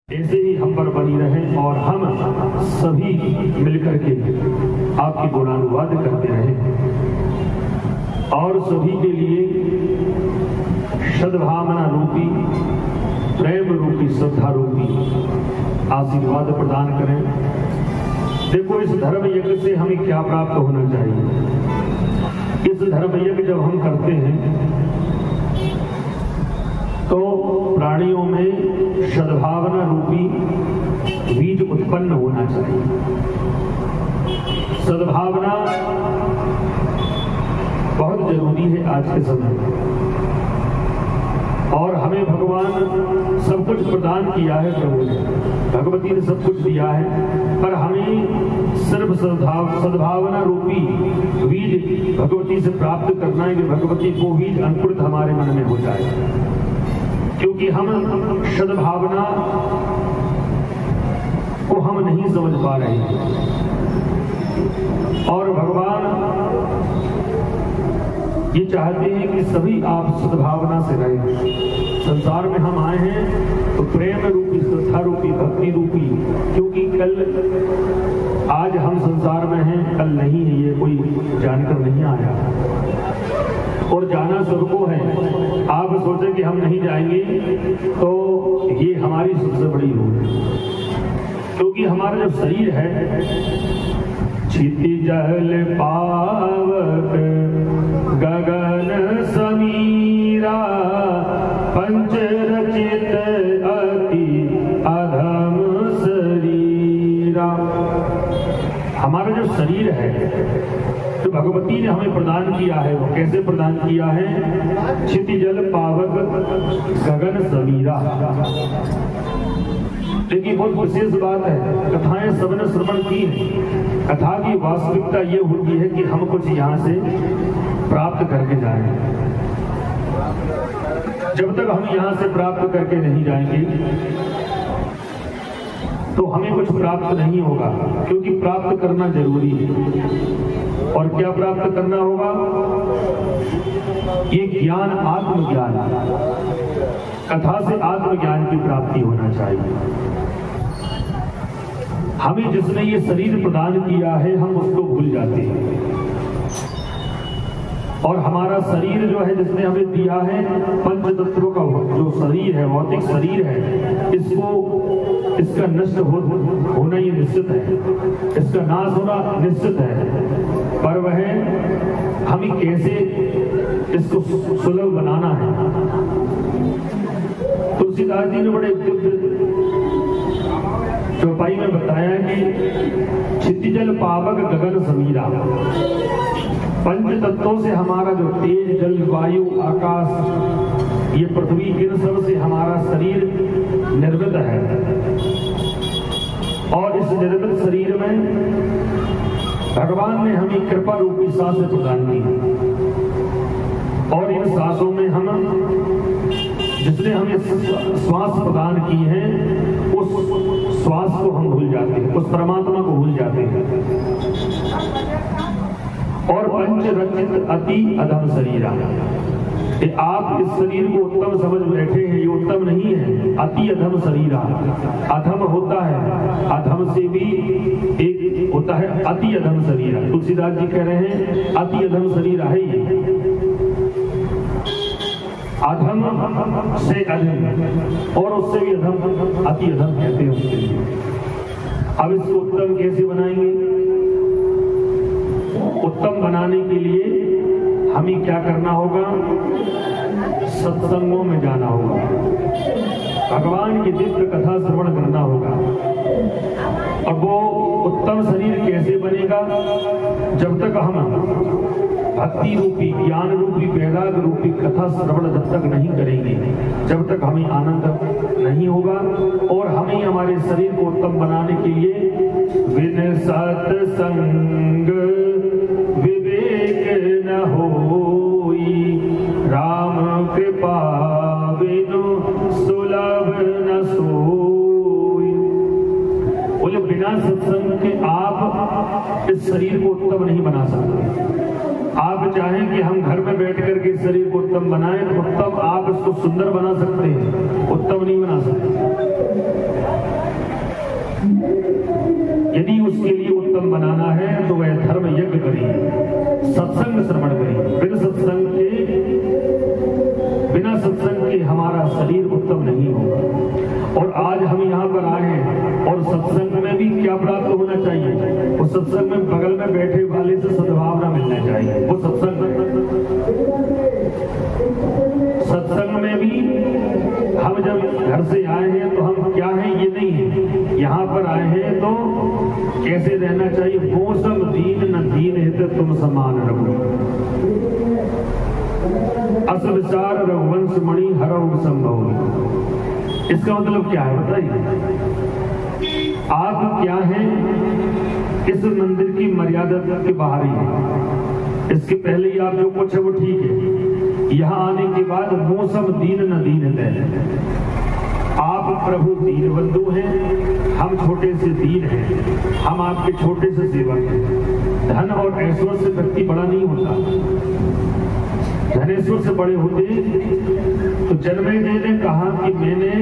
ऐसे ही हम पर बनी रहे और हम सभी मिलकर के आपकी गुणानुवाद करते रहे और सभी के लिए सद्भावना रूपी, प्रेम रूपी, श्रद्धा रूपी आशीर्वाद प्रदान करें। देखो, इस धर्म यज्ञ से हमें क्या प्राप्त होना चाहिए। इस धर्म यज्ञ जब हम करते हैं तो प्राणियों में सद्भावना रूपी बीज उत्पन्न होना चाहिए। सद्भावना बहुत जरूरी है आज के समय में, और हमें भगवान सब कुछ प्रदान किया है। प्रभु ने, भगवती ने सब कुछ दिया है, पर हमें सिर्फ सद्भावना रूपी बीज भगवती से प्राप्त करना है कि भगवती को बीज अंकुरित हमारे मन में हो जाए। क्योंकि हम सद्भावना को हम नहीं समझ पा रहे और भगवान ये चाहते हैं कि सभी आप सद्भावना से रहें। संसार में हम आए हैं तो प्रेम रूपी, श्रद्धा रूपी, भक्ति रूपी, क्योंकि कल आज हम संसार में हैं, कल नहीं है, ये कोई जानकर नहीं आया और जाना सबको है। आप सोचें कि हम नहीं जाएंगे तो ये हमारी सबसे बड़ी भूल है, क्योंकि हमारा जो शरीर है क्षितिजल पावक गगन समीरा पंच रचित अति अधम शरीरा। हमारा जो शरीर है तो भगवती ने हमें प्रदान किया है। वो कैसे प्रदान किया है? क्षितिजल पावक गगन समीरा। लेकिन बहुत विशेष बात है, कथाएं सबने श्रवण की है। कथा की वास्तविकता ये होती है कि हम कुछ यहाँ से प्राप्त करके जाएं। जब तक हम यहाँ से प्राप्त करके नहीं जाएंगे तो हमें कुछ प्राप्त नहीं होगा, क्योंकि प्राप्त करना जरूरी है। और क्या प्राप्त करना होगा? ये ज्ञान, आत्मज्ञान। कथा से आत्मज्ञान की प्राप्ति होना चाहिए। हमें जिसने ये शरीर प्रदान किया है हम उसको भूल जाते हैं, और हमारा शरीर जो है जिसने हमें दिया है, पंच तत्वों का जो शरीर है, भौतिक शरीर है, इसका नष्ट होना ये निश्चित है, इसका नाश होना निश्चित है। पर वह हमें कैसे इसको सुलभ बनाना है। तुलसीदास जी ने बड़े चौपाई में बताया कि क्षितिजल पावक गगन समीरा। पंच तत्वों से हमारा जो तेज, जल, वायु, आकाश, ये पृथ्वी, इन सब से हमारा शरीर निर्मित है। और इस निर्मित शरीर में भगवान ने हमें कृपा रूपी सांसें प्रदान की, और इन सांसों में हम, जिसने हमें श्वास प्रदान की है, उस श्वास को हम भूल जाते हैं, उस परमात्मा को भूल जाते हैं। और पंच रचित अति अधम शरीरा। आप इस शरीर को उत्तम समझ बैठे हैं, ये उत्तम नहीं है। अति अधम शरीरा, अधम होता है, अधम से भी एक होता है अति अधम शरीरा। तुलसीदास जी कह रहे हैं अति अधम शरीरा है ये, अधम से अधम, और उससे भी अधम, अति अधम कहते हैं उसके लिए। अब इसको उत्तम कैसे बनाएंगे? उत्तम बनाने के लिए हमें क्या करना होगा? सत्संगों में जाना होगा, भगवान की दिव्य कथा श्रवण करना होगा। अब वो उत्तम शरीर कैसे बनेगा? जब तक हम भक्ति रूपी, ज्ञान रूपी, वैराग्य रूपी कथा श्रवण जब तक नहीं करेंगे, जब तक हमें आनंद नहीं होगा। और हमें हमारे शरीर को उत्तम बनाने के लिए विन सत्संग विवेक न होई, राम कृपा बिनु सुलभ न सोई। बोले बिना सत्संग के आप इस शरीर को उत्तम नहीं बना सकते। आप चाहें कि हम घर में बैठ करके शरीर को उत्तम बनाएं तो उत्तम, आप इसको सुंदर बना सकते हैं, उत्तम नहीं बना सकते। उत्तम बनाना है तो वह धर्म यज्ञ करिए, सत्संग श्रवण करिए। बिना सत्संग के हमारा शरीर उत्तम नहीं होगा। और आज हम यहाँ पर आए हैं और सत्संग में भी क्या प्राप्त होना चाहिए? वो सत्संग में बगल में बैठे वाले से सद्भावना मिलना चाहिए। वो सत्संग में भी हम जब घर से आए हैं तो हम क्या हैं ये नहीं है, यहाँ पर आए हैं तो कैसे रहना चाहिए। मौसम दीन न दीन है तुम समान रघु, अस विचार रघुवंश मणि हरऊ संभव। इसका मतलब क्या है बताइए? आप क्या हैं? इस मंदिर की मर्यादा के बाहर ही है। इसके पहले ही आप जो कुछ है वो ठीक है। यहाँ आने के बाद मौसम दीन न दीन है। आप प्रभु दीन बंधु हैं, हम छोटे से दीन हैं, हम आपके छोटे से सेवक हैं। धन और ऐश्वर्य से व्यक्ति बड़ा नहीं होता। धनेश्वर से बड़े होते तो जन्मेजय ने कहा कि मैंने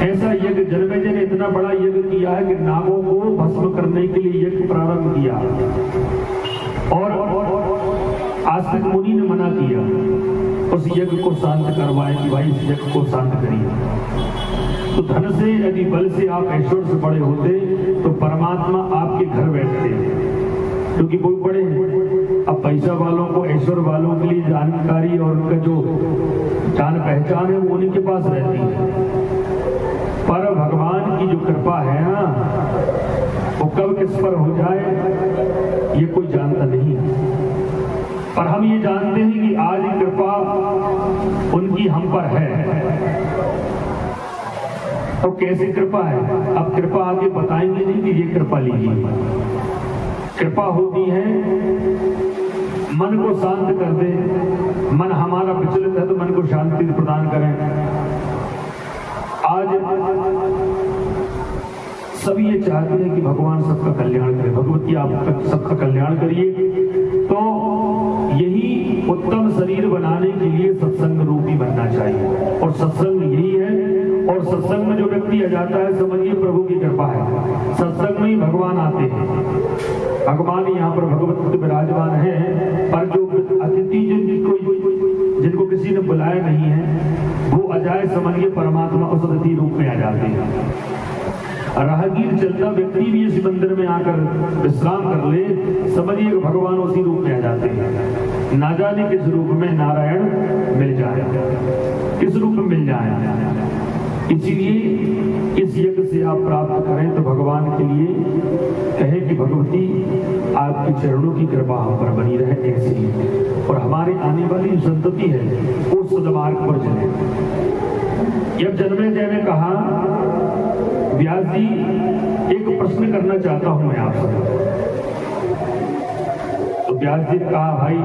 ऐसा यज्ञ, जन्मेजय ने इतना बड़ा यज्ञ किया है कि नागों को भस्म करने के लिए यज्ञ प्रारंभ किया और आस्तिक मुनि ने मना किया उस यज्ञ को शांत करवाए कि भाई इस यज्ञ को शांत करिए। तो धन से यदि बल से आप ऐश्वर्य से बड़े होते तो परमात्मा आपके घर बैठते, क्योंकि वो बड़े हैं। अब पैसा वालों को, ऐश्वर्य वालों के लिए जानकारी और उनका जो जान पहचान है वो उन्हीं के पास रहती है। पर भगवान की जो कृपा है ना, वो कब किस पर हो जाए ये कोई जानता नहीं है। पर हम ये जानते हैं कि आज कृपा उनकी हम पर है। तो कैसी कृपा है? अब कृपा आगे बताएंगे नहीं कि ये कृपा लीजिए। कृपा होती है मन को शांत कर दे। मन हमारा विचलित है तो मन को शांति प्रदान करें। आज सभी ये चाहते हैं कि भगवान सबका कल्याण करे, भगवती आप सबका कल्याण करिए। तो यही उत्तम शरीर बनाने के लिए सत्संग रूपी बनना चाहिए और सत्संग यही है। और सत्संग में जो व्यक्ति आ जाता है समझिए प्रभु की कृपा है। सत्संग में ही भगवान आते हैं। भगवान यहाँ पर भगवत विराजमान है, पर जो अतिथि जिनको किसी ने बुलाया नहीं है वो अजाए समझिए परमात्मा उस अतिथि रूप में आ जाते हैं। राहगीर चलता व्यक्ति भी इस मंदिर में आकर विश्राम कर ले, समझिए भगवान उसी रूप में आ जाते हैं। ना जाने किस रूप में नारायण मिल जाए, किस रूप में मिल जाए। इसीलिए इस यज्ञ से आप प्राप्त करें तो भगवान के लिए कहें कि भगवती आपके चरणों की कृपा हम पर बनी रहे ऐसे ही, और हमारे आने वाली जो संतति है वो सद्मार्ग पर चले। जब जन्मेजय ने कहा व्यास जी एक प्रश्न करना चाहता हूं मैं आपसे, तो व्यास जी ने कहा भाई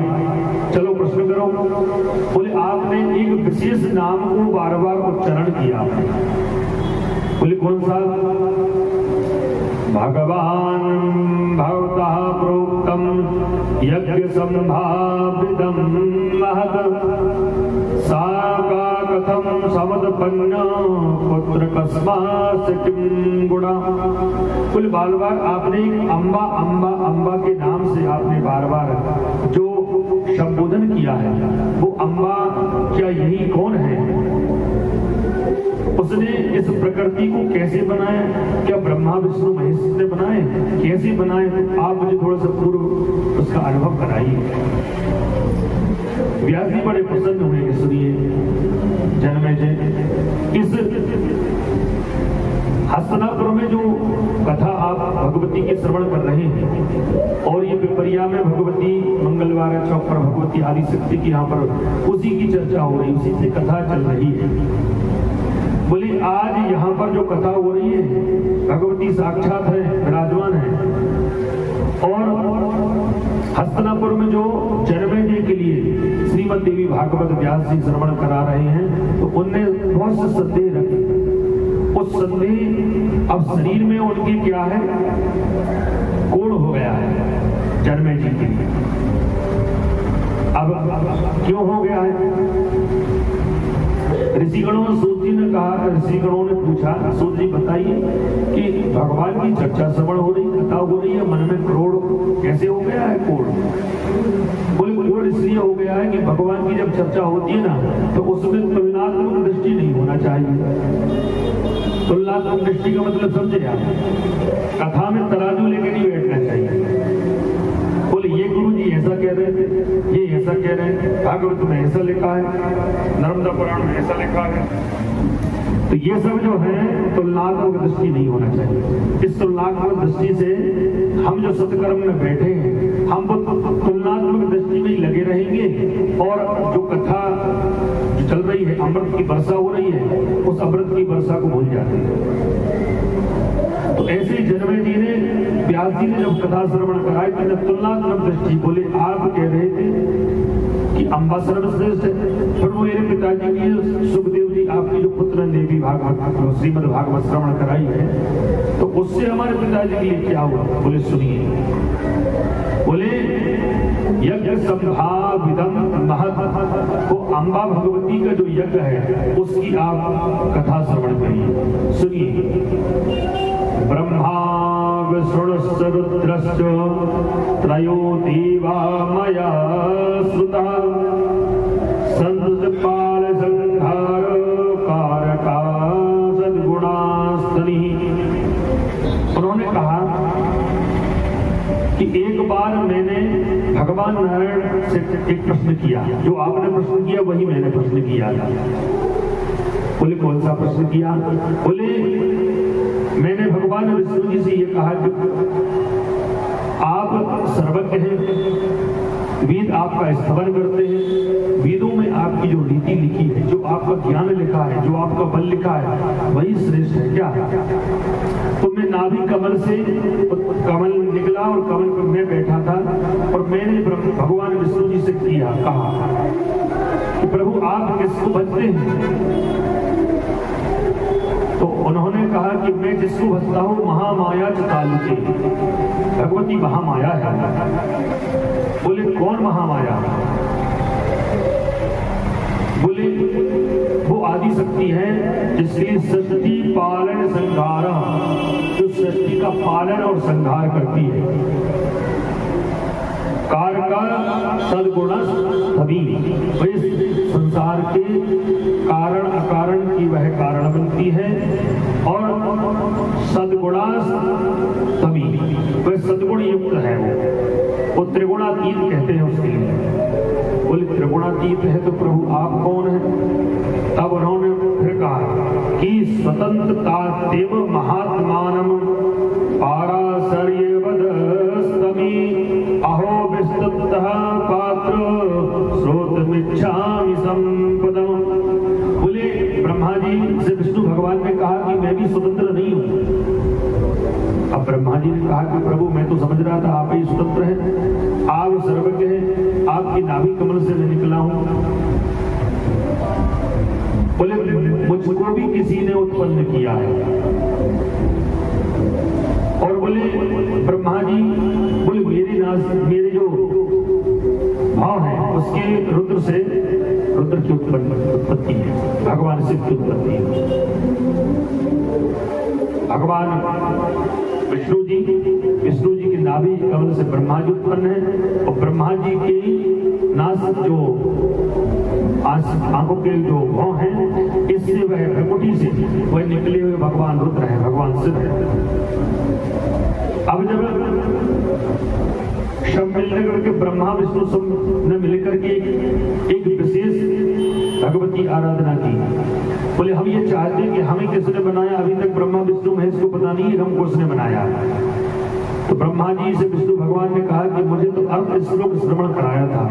चलो प्रश्न करो। बोले आपने एक विशेष नाम को बार बार उच्चारण किया। बोले कौन सा? भगवान भवतः प्रोक्तम यज्ञ संभावितम महत् सा का कथम समदपन्न पुत्र कस्मात् किं गुणा। कुल बार बार आपने अम्बा अम्बा अम्बा के नाम से आपने बार बार जो संबोधन किया है वो अम्बा क्या यही कौन है? उसने इस प्रकृति को कैसे बनाया? क्या ब्रह्मा विष्णु महेश ने बनाए? कैसे बनाए? आप मुझे थोड़ा सा पूर्व उसका अनुभव कराइए। व्यास जी बड़े प्रसन्न हुए कि सुनिए जन्मेजय, इस हस्तिनापुर में जो कथा आप भगवती के श्रवण कर रहे हैं और ये पिपरिया में भगवती मंगलवार चौक पर भगवती आदिशक्ति की यहाँ पर उसी की चर्चा हो रही, उसी से कथा चल रही है। बोले आज यहाँ पर जो कथा हो रही है भगवती साक्षात है, विराजमान है, और हस्तिनापुर में जो जन्मेजय के लिए श्रीमद देवी भागवत व्यास जी श्रवण करा रहे हैं तो उनने बहुत से संदेह रखे। उस संदेह अब शरीर में उनकी क्या है? कोढ़ हो गया है जन्मेजय के लिए। अब क्यों हो गया है? ऋषिगणों ने, सूत जी ने कहा, ऋषिगणों ने पूछा सूत जी बताइए कि भगवान की चर्चा श्रवण हो रही, कथा हो रही है, मन में करोड़ कैसे हो गया है कोड़? बोले कोड़ इसलिए हो गया है कि भगवान की जब चर्चा होती है ना तो उसमें तुलनात्मक दृष्टि नहीं होना चाहिए। तुलनात्मक दृष्टि का मतलब समझे आप? कथा में तराजू लेके नहीं बैठना चाहिए। बोले ये गुरु जी ऐसा कह रहे थे, ये ऐसा कह रहे हैं, भागवत में ऐसा लिखा है, नर्मदा पुराण में ऐसा लिखा है, तो ये सब जो है तुलनात्मक दृष्टि नहीं होना चाहिए। इस तुलनात्मक दृष्टि से हम जो सत्कर्म में बैठे हैं हम वो तुलनात्मक दृष्टि में ही लगे रहेंगे और जो कथा जो चल रही है, अमृत की वर्षा हो रही है, उस अमृत की वर्षा को भूल जाते हैं। तो ऐसे जनमे जी ने, व्यास जी ने जब कथा श्रवण कराई तो तुलनात्मक दृष्टि, बोले आप कह रहे थे कि अम्बा सर्वश्रेष्ठ है, फिर वो मेरे पिताजी की सुखदेव जी आपकी जो पुत्र ने देवी भागवत श्रीमद भागवत श्रवण कराई है तो उससे हमारे पिताजी के लिए क्या हुआ? बोले सुनिए, बोले यज्ञ संभाविदम महत्, वो अम्बा भगवती का जो यज्ञ है उसकी आप कथा श्रवण करिए। सुनिए, ब्रह्मा विष्णुश्च रुद्रश्च त्रयो देवा मया श्रुता संतपाल संहार कारका सद्गुणास्तनि। उन्होंने कहा कि एक बार मैंने भगवान नारायण से एक प्रश्न किया, जो आपने प्रश्न किया वही मैंने प्रश्न किया था। बोले कौन सा प्रश्न किया? बोले मैंने भगवान विष्णु जी से ये कहा कि आप सर्वज्ञ हैं, वेद आपका स्तवन करते हैं, वेदों में आपकी जो रीति लिखी है, जो आपका ज्ञान लिखा है, जो आपका बल लिखा है वही श्रेष्ठ है क्या? तो मैं नाभि कमल से कमल निकला और कमल पर मैं बैठा था और मैंने भगवान विष्णु जी से कहा कि प्रभु आप किसको भजते हैं? तो उन्होंने कहा कि मैं जिसको भजता हूं महामाया तालुके, भगवती महामाया है। बोले कौन महामाया? बोले वो आदि शक्ति है जिसकी सृष्टि पालन संहार, जो सृष्टि का पालन और संहार करती है। कारका सद्गुण सभी, संसार के कारण अकारण की वह कारण बनती है और सद्गुणा सभी, वह सद्गुण युक्त है। वो त्रिगुणातीत कहते हैं उसके लिए। बोले त्रिगुणातीत है तो प्रभु आप कौन है? तब उन्होंने फिर कहा कि स्वतंत्रता देव महात्मानम पाराशर्यवदस्तमी अहो विस्तुतः पात्र श्रोतमिच्छामि संपदम। बोले ब्रह्मा जी से विष्णु भगवान ने कहा कि मैं भी स्वतंत्र नहीं हूं। अब ब्रह्मा जी ने कहा कि प्रभु मैं तो समझ रहा था आप ही स्वतंत्र हैं, आप सर्वज्ञ हैं, आपकी नाभि कमल से मैं निकला हूं। बोले मुझको भी किसी ने उत्पन्न किया है। और बोले ब्रह्मा जी, बोले मेरे जो भाव है उसके रुद्र की उत्पत्ति है, भगवान शिव की उत्पत्ति है। भगवान विष्णु जी की नाभि कमल से ब्रह्मा जी उत्पन्न है और ब्रह्मा जी के नासिक जो आंखों के जो भाव हैं इससे वह भ्रकुटी से वह निकले हुए भगवान रुद्र है, भगवान शिव है। अब जब सब मिलने करके ब्रह्मा विष्णु सब ने मिलकर के एक विशेष भगवती आराधना की। बोले हम ये चाहते हैं कि हमें किसने बनाया, अभी तक ब्रह्मा विष्णु महेश को पता नहीं है हमको उसने बनाया। तो ब्रह्मा जी से विष्णु भगवान ने कहा कि मुझे तो अर्थ श्लोक श्रवण कराया था,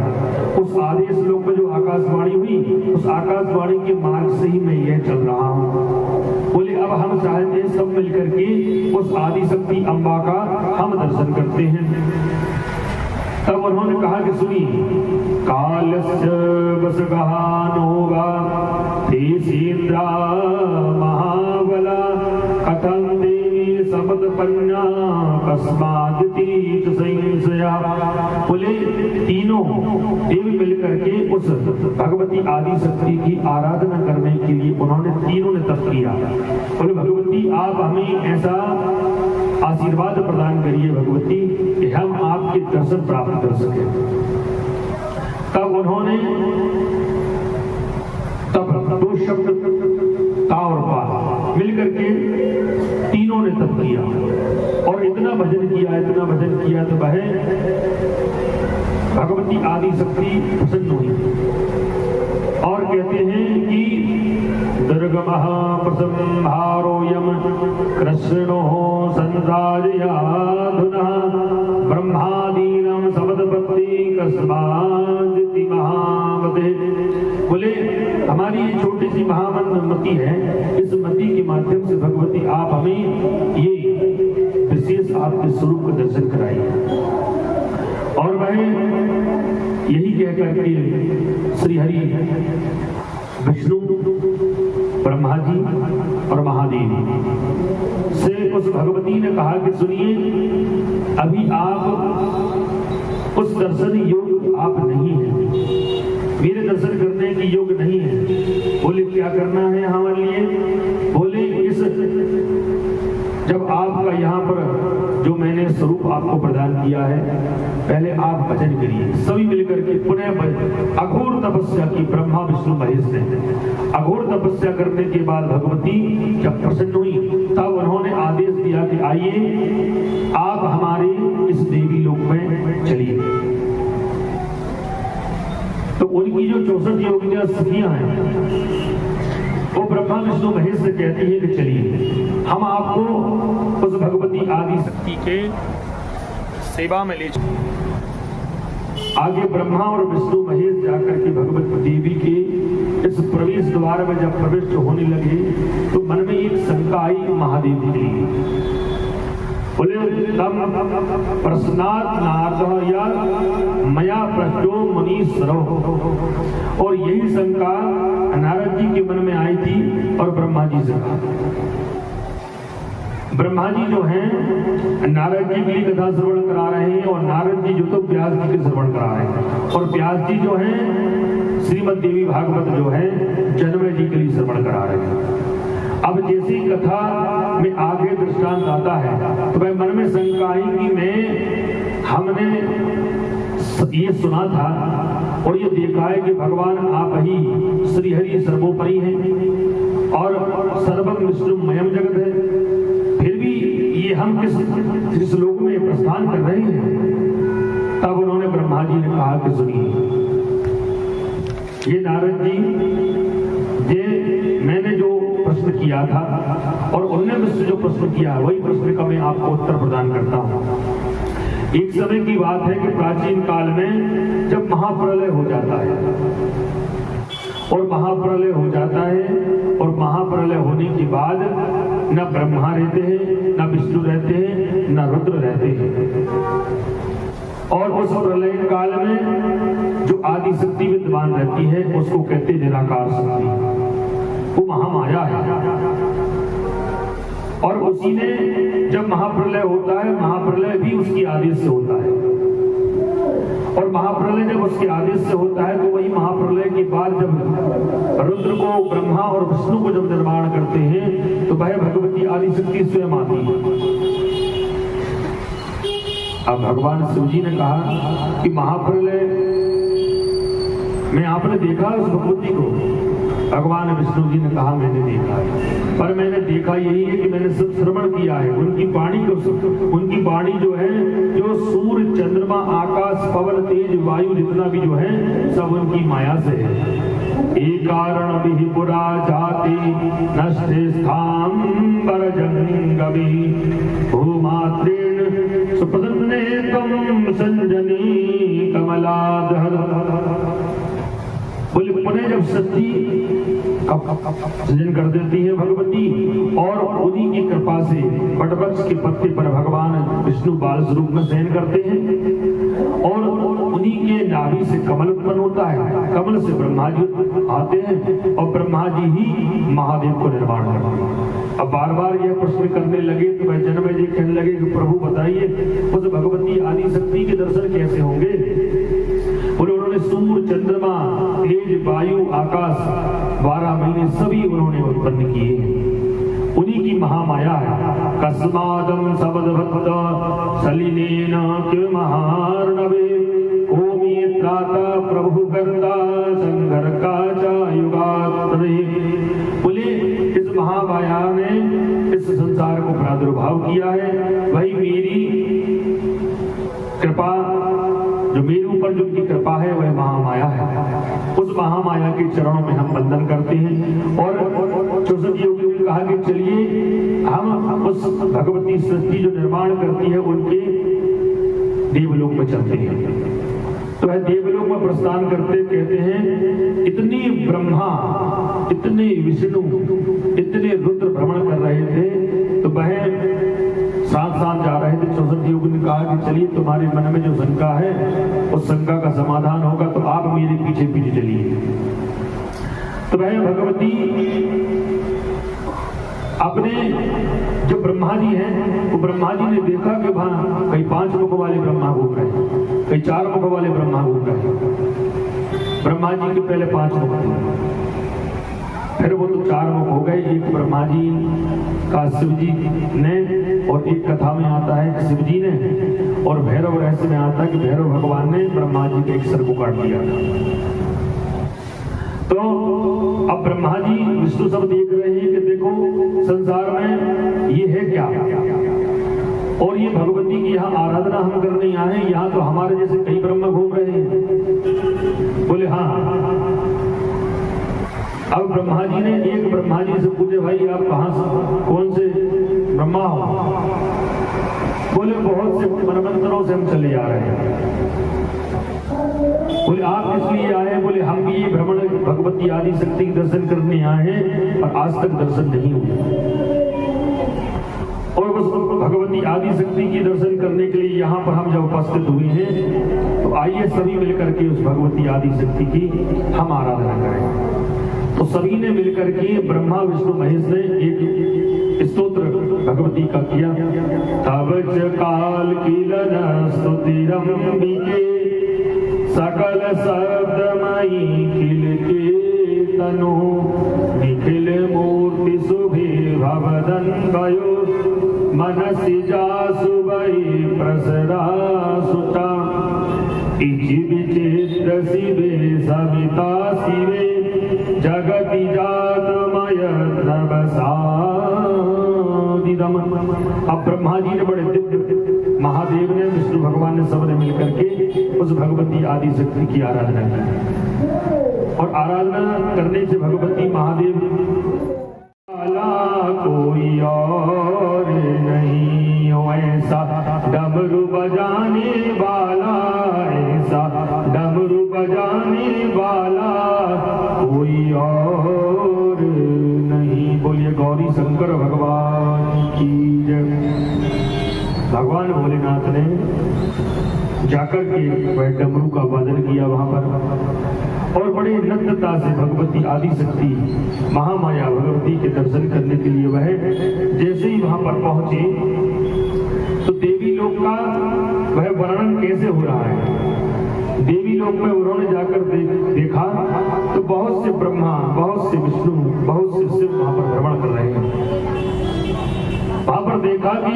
उस आदि श्लोक में जो आकाशवाणी हुई उस आकाशवाणी के मार्ग से ही मैं यह चल रहा हूँ। बोले अब हम चाहते हैं सब मिलकर के उस आदि शक्ति अम्बा का हम दर्शन करते हैं। तब उन्होंने कहा कि सुनिए, कालस्य वसगहानोगा देशीन्द्रा महाबला कथं देवी सपत्पन्ना कस्मादिति संशया। बोले तीनों देवी मिलकर के उस भगवती आदि शक्ति की आराधना करने के लिए उन्होंने तीनों ने तप किया। बोले भगवती आप हमें ऐसा आशीर्वाद प्रदान करिए भगवती कि हम आपके दर्शन प्राप्त कर सके। तब उन्होंने दो शब्द ता और पा मिलकर के तीनों ने तप किया और इतना भजन किया तो वह भगवती आदि शक्ति प्रसन्न हुई और कहते हैं कि दुर्गमः प्रसंहारोऽयं कृष्णो संराजयाधुना ब्रह्मादीनां समदपत्ति कस्मादिति महामते। बोले हमारी ये छोटी सी महामती है, इस मती के माध्यम से भगवती आप हमें ये विशेष आपके स्वरूप का दर्शन कराइए। और वह यही कह करके श्री हरि विष्णु ब्रह्मा जी और महादेव से उस भगवती ने कहा कि सुनिए, अभी आप उस दर्शन योग्य आप नहीं हैं, मेरे दर्शन करने की योग्य नहीं है। बोले क्या करना है हमारे लिए? बोले इस जब आपका यहाँ पर जो मैंने स्वरूप आपको प्रदान किया है, पहले आप भजन करिए। सभी मिलकर के पुनः अघोर तपस्या की ब्रह्मा विष्णु महेश ने। अघोर तपस्या करने के बाद भगवती जब प्रसन्न हुई तब उन्होंने आदेश दिया कि आइए आप हमारे इस देवी लोक में चलिए। तो उनकी जो 64 योगिनियां सखियां हैं वो ब्रह्मा विष्णु महेश से कहती है कि चलिए हम आपको उस भगवती आदि शक्ति के सेवा में ले चलें। आगे ब्रह्मा और विष्णु महेश जाकर के भगवती देवी के इस प्रवेश द्वार में जब प्रविष्ट होने लगे तो मन में एक शंका आई महादेव की। बोले प्रश्नात् नारद या मया पृष्ठो मुनीश्वरो। और यही शंका नारद जी के मन में आई थी और ब्रह्मा जी से कहा। ब्रह्मा जी जो हैं नारद जी की कथा श्रवण करा रहे हैं और नारद जी जो तो व्यास जी के श्रवण करा रहे हैं और व्यास जी जो हैं श्रीमद् देवी भागवत जो है जन्मे जी के लिए श्रवण करा रहे हैं। अब जैसी कथा में आगे दृष्टांत आता है तो वह मन में शंका आई कि हमने ये सुना था और ये देखा है कि भगवान आप ही श्री हरि सर्वोपरि हैं और सर्वं विष्णुमयम् जगत है, फिर भी ये हम किस लोक में प्रस्थान कर रहे हैं। तब उन्होंने ब्रह्मा जी ने कहा कि सुनिए, ये नारद जी ये मैंने जो प्रश्न किया था और उन्होंने मुझसे जो प्रश्न किया वही प्रश्न का मैं आपको उत्तर प्रदान करता हूँ। एक समय की बात है कि प्राचीन काल में जब महाप्रलय हो जाता है और महाप्रलय हो जाता है और महाप्रलय होने के बाद न ब्रह्मा रहते हैं, न विष्णु रहते हैं, न रुद्र रहते हैं। और उस प्रलय काल में जो आदि शक्ति विद्यमान रहती है उसको कहते निराकार शक्ति, वो महामाया है। और उसी ने जब महाप्रलय होता है, महाप्रलय भी उसकी आदेश से होता है और महाप्रलय जब उसके आदेश से होता है तो वही महाप्रलय के बाद जब रुद्र को, ब्रह्मा और विष्णु को जब निर्माण करते हैं तो वह भगवती आदि शक्ति स्वयं आती है। अब भगवान शिव जी ने कहा कि महाप्रलय में आपने देखा उस भगवती को? भगवान विष्णु जी ने कहा मैंने देखा है, पर मैंने देखा यही है कि मैंने सब श्रवण किया है। उनकी वाणी जो है, जो सूर्य चंद्रमा आकाश पवन तेज वायु जितना भी जो है सब उनकी माया से है। एक कारण भी पुरा जाति नष्टे स्थाम्बर जंगवी भूमात्रेण सुप्रसन्ने तम संजनी कमलाधर। बोले पुनः जब सृष्टि सृजन कर देती है भगवती और उन्हीं की कृपा से वटवृक्ष के पत्ते पर भगवान विष्णु बाल स्वरूप में शयन करते हैं और उन्हीं के नाभि से कमल उत्पन्न होता है। कमल से ब्रह्मा जी आते हैं और ब्रह्मा जी ही महादेव को निर्माण करते हैं। अब बार बार यह प्रश्न करने लगे तो वह जन्मे जी कहने लगे कि प्रभु बताइए उस भगवती आदि शक्ति के दर्शन कैसे होंगे? बोले उन्होंने सूर्य चंद्रमा तेज वायु आकाश 12 महीने सभी उन्होंने उत्पन्न किए उन्हीं की महामाया है। कस्मादम शब्द भक्त सलिलेन के महार्णवे ओमी त्राता प्रभु करता संघर का युगात्रे। बोले इस महामाया ने इस संसार को प्रादुर्भाव किया है, वही मेरी कृपा, जो मेरे ऊपर जो की कृपा है वह महामाया है। उस महामाया के चरणों में हम वंदन करते हैं। और 64 योगियों ने कहा कि चलिए हम उस भगवती सृष्टि जो निर्माण करती है उनके देवलोक में चलते हैं। तो वह देवलोक में प्रस्थान करते कहते हैं इतने ब्रह्मा, इतने विष्णु, इतने रुद्र भ्रमण कर रहे थे, तो वह साथ साथ जा रहे थे। 64 योगी ने कहा कि चलिए तुम्हारे मन में जो शंका है उस शंका का समाधान होगा, तो आप मेरे पीछे पीछे चलिए। तो वह भगवती अपने जो ब्रह्मा जी हैं, वो ब्रह्मा जी ने देखा कि वहां कई 5 मुख वाले ब्रह्मा घूम रहे हैं, कई 4 मुख वाले ब्रह्मा घूम रहे हैं। ब्रह्मा जी के पहले 5 मुख थे, फिर वो तो 4 मुख हो गए। एक ब्रह्मा जी का शिव जी ने, और एक कथा में आता है कि शिव जी ने, और भैरव रहस्य में आता है कि भैरव भगवान ने ब्रह्मा जी के एक सर को काट दिया था। तो अब ब्रह्मा जी विष्णु सब देख रहे हैं कि देखो संसार में ये है क्या, और ये भगवती की यहाँ आराधना हम करने आए हैं, यहाँ तो हमारे जैसे कई ब्रह्मा घूम रहे हैं। बोले हाँ। अब ब्रह्मा जी ने एक ब्रह्मा जी से पूछे, भाई आप कहाँ से, कौन से ब्रह्मा हो? बोले बहुत से मनमंत्रों से हम चले आ रहे हैं। बोले आप किस लिए आए? बोले हम भी ये भ्रमण भगवती आदि शक्ति के दर्शन करने आए हैं और आज तक दर्शन नहीं हुए, और उस भगवती आदि शक्ति के दर्शन करने के लिए यहाँ पर हम जब उपस्थित हुए हैं, तो आइए सभी मिलकर के उस भगवती आदि शक्ति की हम आराधना करें। तो सभी ने मिलकर के ब्रह्मा विष्णु महेश ने एक स्तोत्र भगवती का किया। तब काल किलन स्तुतिरंबिके सकल शब्दमयी खिल के तनु निखिल मूर्ति शुभे भवदन भयो मनसि जासु वै प्रसरा सुता इचि विचित्र शिवे सविता शिवे जगति जातमय नवसादिदम। अब ब्रह्मा जी ने बड़े दिव्य, महादेव ने, विष्णु भगवान ने, सबने मिलकर के उस भगवती आदि शक्ति की आराधना की। और आराधना करने से भगवती महादेव कोई और नहीं हो ऐसा डमरू बजाने वाला, ऐसा डमरू बजाने वाला कोई और नहीं। बोलिए गौरी शंकर भगवान की जय। भगवान भोलेनाथ ने जाकर के वह डमरू का वादन किया वहां पर, और बड़े नम्रता से भगवती आदि शक्ति महामाया भगवती के दर्शन करने के लिए वह जैसे ही वहां पर पहुंचे, तो देवी लोक का वह वर्णन कैसे हो रहा है। देवी लोक में उन्होंने जाकर देखा तो बहुत से ब्रह्मा, बहुत से विष्णु, बहुत से शिव वहां पर भ्रमण कर रहे हैं। वहां पर देखा कि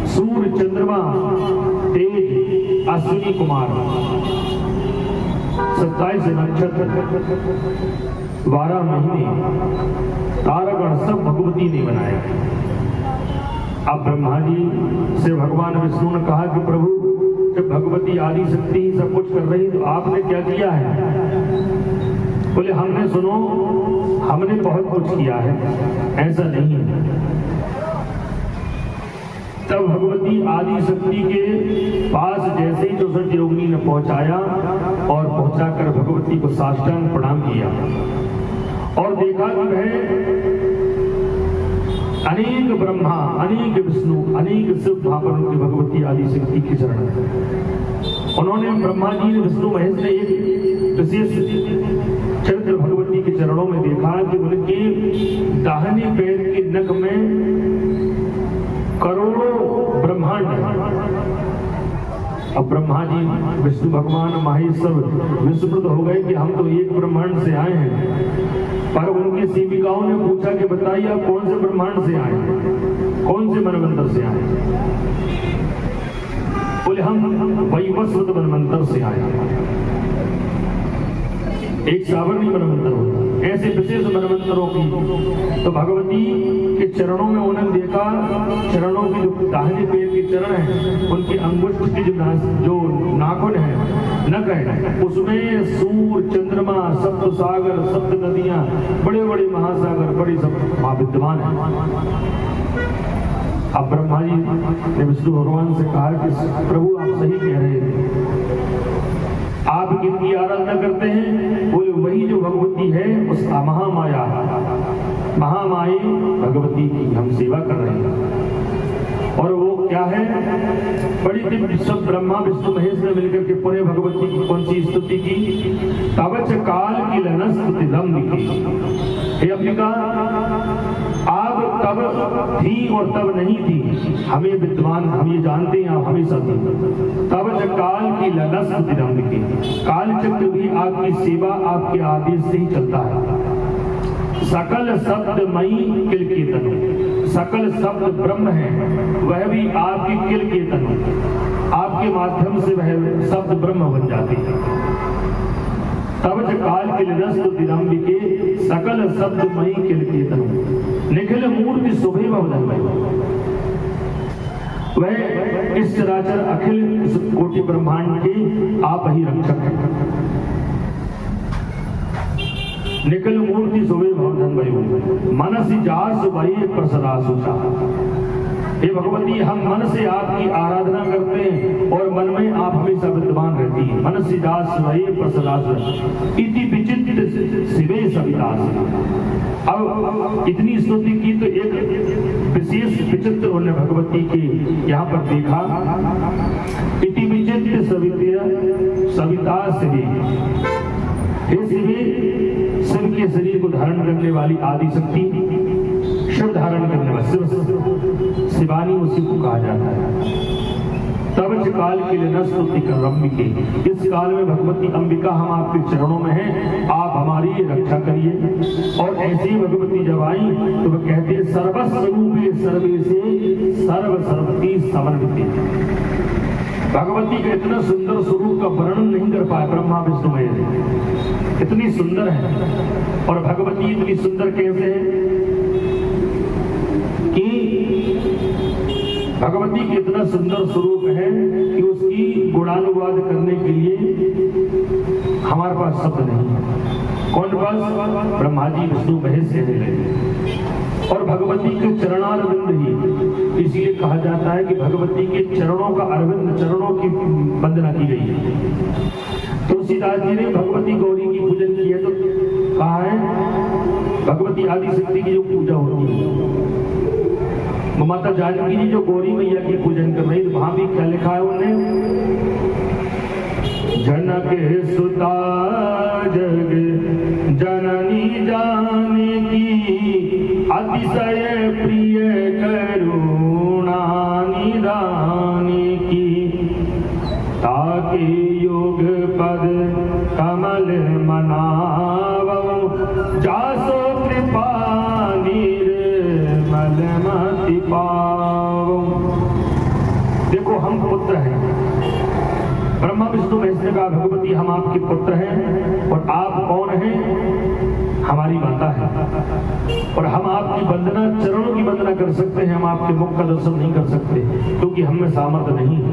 सूर्य, चंद्रमा, तेज, अश्विनी कुमार, 27 नक्षत्र, 12 महीने, तारागण सब भगवती ने बनाए। अब ब्रह्मा जी से भगवान विष्णु ने कहा कि प्रभु जब भगवती आदि शक्ति सब कुछ कर रही तो आपने क्या किया है? बोले हमने सुनो, हमने बहुत कुछ किया है, ऐसा नहीं है। तब भगवती आदि शक्ति के पास जैसे ही 64 योगिनी ने पहुंचाया, और पहुंचाकर भगवती को साष्टांग प्रणाम किया, और देखा कि वह अनेक ब्रह्मा, अनेक विष्णु, अनेक शिव वहां पर उनकी भगवती आदि शक्ति के चरण है। उन्होंने, ब्रह्मा जी ने, विष्णु महेश ने एक विशेष चरित्र भगवती के चरणों में देखा कि उनके दाहिने पैर के नख में करोड़ों ब्रह्मांड है। अब ब्रह्मा जी विष्णु भगवान महेश्वर विस्मृत हो गए कि हम तो एक ब्रह्मांड से आए हैं। पर उनकी सेविकाओं ने पूछा कि बताइए आप कौन से ब्रह्मांड से आए हैं, कौन से मनवंतर से आए हैं? बोले हम वैवस्वत मनवंतर से आए हैं। एक सावर्णी मनवंतर होता है, ऐसे विशेष मनवंतरों की तो भगवती के चरणों में उन्होंने देखा, चरणों की जो दाहिने पैर के चरण हैं उनके अंगुष्ठ की जो नाखून है, नख है, उसमें सूर्य, चंद्रमा, सप्त सागर, सप्त नदियां, बड़े बड़े महासागर, बड़ी सब महाविद्वान है। अब ब्रह्मा जी ने विष्णु भगवान से कहा कि प्रभु आप सही कह रहे हैं, आप किनकी आराधना करते हैं? बोले वही जो भगवती है उस महामाया, महामाई भगवती की हम सेवा कर रहे हैं। और वो क्या है? बड़ी दिव्य सब ब्रह्मा विष्णु महेश ने मिलकर के पूरे भगवती की कौन सी स्तुति की? तवच काल की लनस्तुति लंबिकी। हे अंबिका, आप तब थी और तब नहीं थी, हमें विद्वान हम ये जानते हैं, आप हमेशा थी। तब काल की लनस्तुति लंबिकी, काल चक्र भी आपकी सेवा आपके आदेश से ही चलता है। सकल शब्द मई किल कीर्तन, सकल शब्द ब्रह्म है वह भी आपकी किल कीर्तन, आपके माध्यम से वह शब्द ब्रह्म बन जाती है। तब काल के लनस्तुतिरंबिके सकल शब्द मई किल कीर्तन, निखिल मूर्ति शोभे बहुधन। वह इस चराचर अखिल इस कोटि ब्रह्मांड के आप ही रक्षक हैं। निकल मूर्ति शोभे बहुधन भयो, मनस जास वही प्रसदा सुचा। हे भगवती, हम मन से आपकी आराधना करते हैं और मन में आप हमेशा विद्यमान रहती है। मन से दास वही प्रसदास इति विचित्र शिवे सविदास। अब इतनी स्तुति की तो एक विशेष विचित्र उन्होंने भगवती के यहाँ पर देखा। इति विचित्र सविता शिवे, हे शिवे, शिव के शरीर को धारण करने वाली आदि शक्ति, शिव धारण करने वाला शिव, शिवानी उसी को कहा जाता है। तब काल के लिए स्तुति कर रम्बिके, इस काल में भगवती अंबिका हम आपके चरणों में हैं, आप हमारी रक्षा करिए। और ऐसी भगवती जब आई तो वह कहते हैं सर्वस्वरूपे सर्वे से सर्व सर्वती समन्विते। भगवती का इतना सुंदर स्वरूप का वर्णन नहीं कर पाए ब्रह्मा विष्णु महेश, इतनी सुंदर है। और भगवती इतनी सुंदर कैसे है कि भगवती की इतना सुंदर स्वरूप है कि उसकी गुणानुवाद करने के लिए हमारे पास शब्द नहीं है। कौन पास? ब्रह्मा जी विष्णु महेश से लगे। और भगवती के चरणारविंद ही इसलिए कहा जाता है कि भगवती के चरणों का अरविंद, चरणों की वंदना की गई है। तुलसीदास जी ने भगवती गौरी की पूजन की है तो कहा है भगवती आदि शक्ति की जो पूजा होती है, माता जानकी जी जो गौरी मैया की पूजन कर रही, तो वहां भी क्या लिखा है उन्होंने? जनक सुता जग जननी जानकी, अतिशय प्रिय करुणा निदान की, ताके योग पद कमल मनावो, जासो कृपा निर्मल मति पावो। देखो हम पुत्र हैं, ब्रह्मा विष्णु महेश ने कहा भगवती हम आपके पुत्र हैं और आप कौन हैं? हमारी माता है। और हम आपकी वंदना, चरणों की वंदना कर सकते हैं, हम आपके मुख का दर्शन नहीं कर सकते क्योंकि हम में सामर्थ्य नहीं है।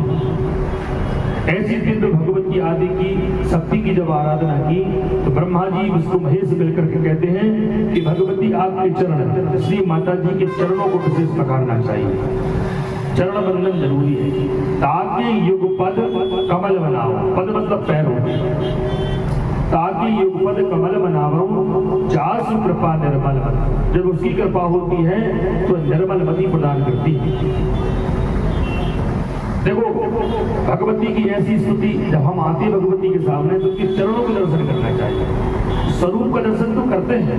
ऐसी दिव्य भगवती आदि की शक्ति की जब आराधना की तो ब्रह्मा जी विष्णु महेश मिलकर के कहते हैं कि भगवती आपके चरण, श्री माता जी के चरणों को विशेष पकड़ना चाहिए, चरण बंधन जरूरी है। ताकि युग पद कमल बनाओ, पद मतलब पैर हो, ताकि युगपद कमल बनावो, जासु कृपा निर्मल। जब उसकी कृपा होती है तो निर्मल मति प्रदान करती है। देखो भगवती की ऐसी स्तुति जब हम आते हैं भगवती के सामने तो उसके चरणों के दर्शन करना चाहिए। स्वरूप का दर्शन तो करते हैं,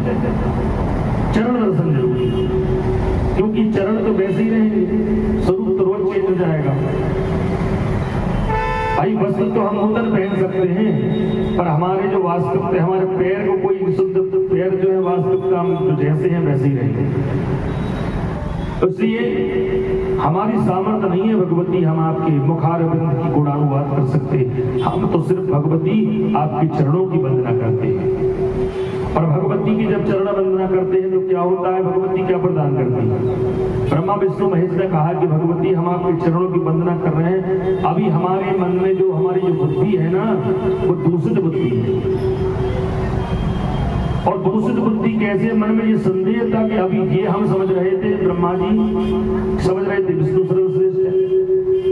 चरण दर्शन जरूरी है क्योंकि चरण तो वैसे ही रहेंगे, स्वरूप तो रोज चेंज हो जाएगा। भाई तो हम नूतन पहन सकते हैं, पर हमारे जो वास्तविकता, हमारे पैर को कोई शुद्ध पैर जो है वास्तविकता हम जो जैसे हैं वैसे ही रहेंगे। इसलिए हमारी सामर्थ्य नहीं है भगवती हम आपके मुखारविंद की गुणानुवाद कर सकते, हम तो सिर्फ भगवती आपके चरणों की वंदना करते हैं। और भगवती की जब चरण वंदना करते हैं तो क्या होता है, भगवती क्या प्रदान करती है? ब्रह्मा विष्णु महेश ने कहा कि भगवती हम आपके चरणों की वंदना कर रहे हैं, अभी हमारे मन में जो हमारी जो बुद्धि है ना वो दूषित बुद्धि है। और दूषित बुद्धि कैसे? मन में ये संदेह था कि अभी ये हम समझ रहे थे, ब्रह्मा जी समझ रहे थे विष्णु सर्वश्रेष्ठ है,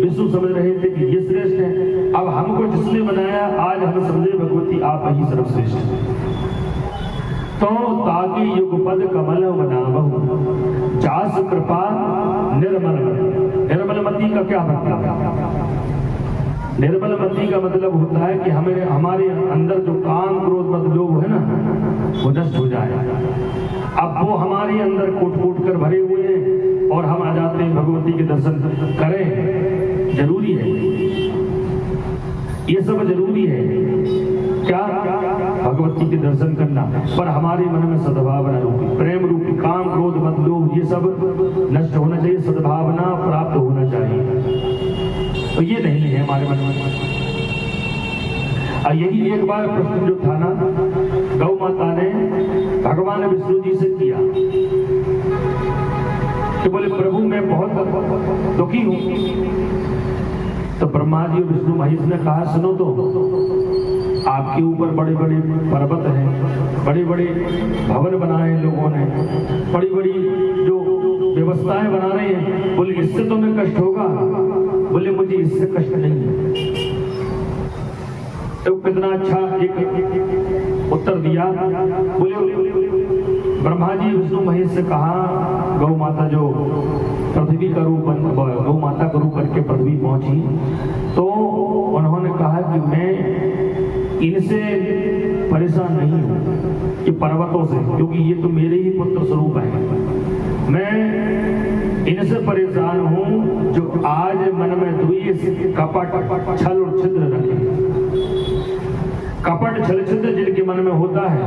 विष्णु समझ रहे थे कि ये श्रेष्ठ है। अब हमको जिसने बनाया आज हम समझे भगवती आप ही सर्वश्रेष्ठ है। तो ताकि युगपद कमल बनावहु जास कृपा निर्मल। निर्मलमती का क्या मतलब है? निर्मलमती का मतलब होता है कि हमें हमारे अंदर जो काम क्रोध मद लोभ है ना वो नष्ट हो जाए। अब वो हमारे अंदर कूट कूट कर भरे हुए हैं और हम आ जाते हैं भगवती के दर्शन करें। जरूरी है, ये सब जरूरी है क्या? भगवती के दर्शन करना, पर हमारे मन में सद्भावना रूपी प्रेम रूपी काम क्रोध मद लोभ ये सब नष्ट होना चाहिए, सद्भावना प्राप्त होना चाहिए। तो ये नहीं है हमारे मन में। यही एक बार प्रश्न जो था ना गौ माता ने भगवान विष्णु जी से किया कि बोले प्रभु मैं बहुत दुखी हूं। तो ब्रह्मा जी और विष्णु महेश ने कहा सुनो तो, आपके ऊपर बड़े बड़े पर्वत हैं, बड़े बड़े भवन बनाए लोगों ने, बड़ी बड़ी जो व्यवस्थाएं बना रहे हैं, बोले इससे तो मैं कष्ट होगा। बोले मुझे इससे कष्ट नहीं है। तो कितना अच्छा एक उत्तर दिया। बोले ब्रह्मा जी विष्णु महेश से कहा गौ माता जो पृथ्वी का रूप गौ माता का रूप करके पृथ्वी पहुंची, तो उन्होंने कहा कि मैं इनसे परेशान नहीं हूं कि पर्वतों से, क्योंकि ये तो मेरे ही पुत्र स्वरूप है। मैं इनसे परेशान हूं जो आज मन में द्वेष कपट छल और छिद्र रखे। कपट छल छिद्र जिनके मन में होता है,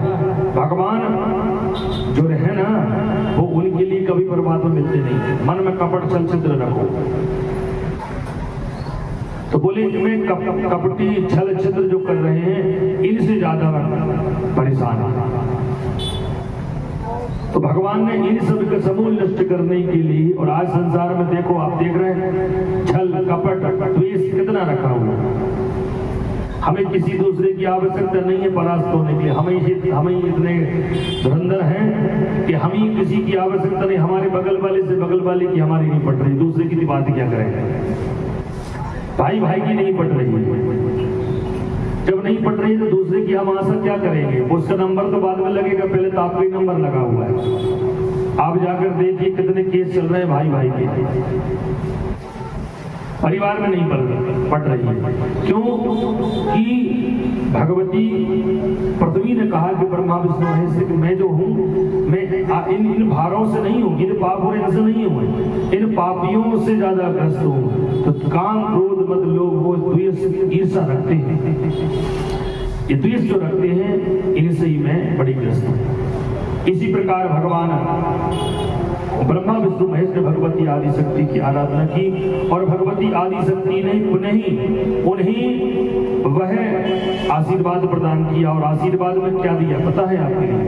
भगवान जो रहे ना वो उनके लिए कभी परमात्मा मिलते नहीं। मन में कपट छल छिद्र रखो। तो बोले मैं कपटी छल छिद्र जो कर रहे हैं इनसे ज्यादा परेशान है। तो भगवान ने इन सब का समूल नष्ट करने के लिए, और आज संसार में देखो आप देख रहे हैं छल कपट द्वेष कितना रखा हुआ है। हमें किसी दूसरे की आवश्यकता नहीं है परास्त होने के लिए। हमें इतने धुरंधर हैं कि हमें किसी की आवश्यकता नहीं। हमारे बगल वाले से बगल वाले की हमारी नहीं पट रही, दूसरे की बात क्या करेंगे? भाई भाई की नहीं पट रही है। जब नहीं पट रही तो दूसरे की हम आशा क्या करेंगे? उसका नंबर तो बाद में लगेगा, पहले तो आपका ही नंबर लगा हुआ है। आप जाकर देखिए कितने केस चल रहे हैं भाई भाई के, परिवार में नहीं पट रही है। क्यों कि भगवती पृथ्वी ने कहा कि ब्रह्मा विष्णु महेश से कि मैं जो हूँ मैं इन भारों से नहीं हूँ, इन पाप और इनसे नहीं हूँ, इन पापियों से ज्यादा ग्रस्त हूँ। तो काम क्रोध मद लोभ वो द्वेष ईर्षा रखते हैं, ये द्वेष जो रखते हैं इनसे ही मैं बड़ी ग्रस्त हूँ। इसी प्रकार भगवान ब्रह्मा विष्णु महेश ने भगवती आदि शक्ति की आराधना की, और भगवती आदि शक्ति ने उन्हें वह आशीर्वाद प्रदान किया। और आशीर्वाद में क्या दिया पता है आपके लिए?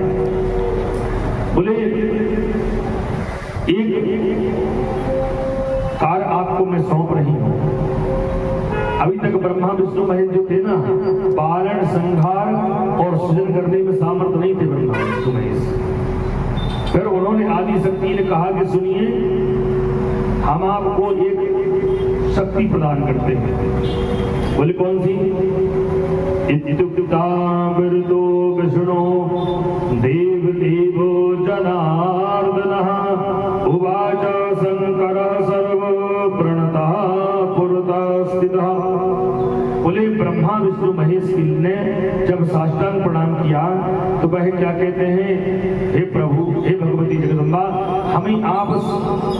बोले एक कार्य आपको मैं सौंप रही हूं। अभी तक ब्रह्मा विष्णु महेश जो थे ना, पालन संहार और सृजन करने में सामर्थ्य नहीं थे ब्रह्मा विष्णु महेश। फिर उन्होंने आदि शक्ति ने कहा कि सुनिए हम आपको एक शक्ति प्रदान करते हैं। बोले कौन सी? इत्युक्तामृतो विष्णु देव देवो जनार्दनः उवाच शंकरः सर्व प्रणतः पुरतः स्थितः। बोले ब्रह्मा विष्णु महेश ने जब साष्टांग प्रणाम किया तो वह क्या कहते हैं? हे प्रभु, हे भगवती जगदम्बा, हमें हमें आप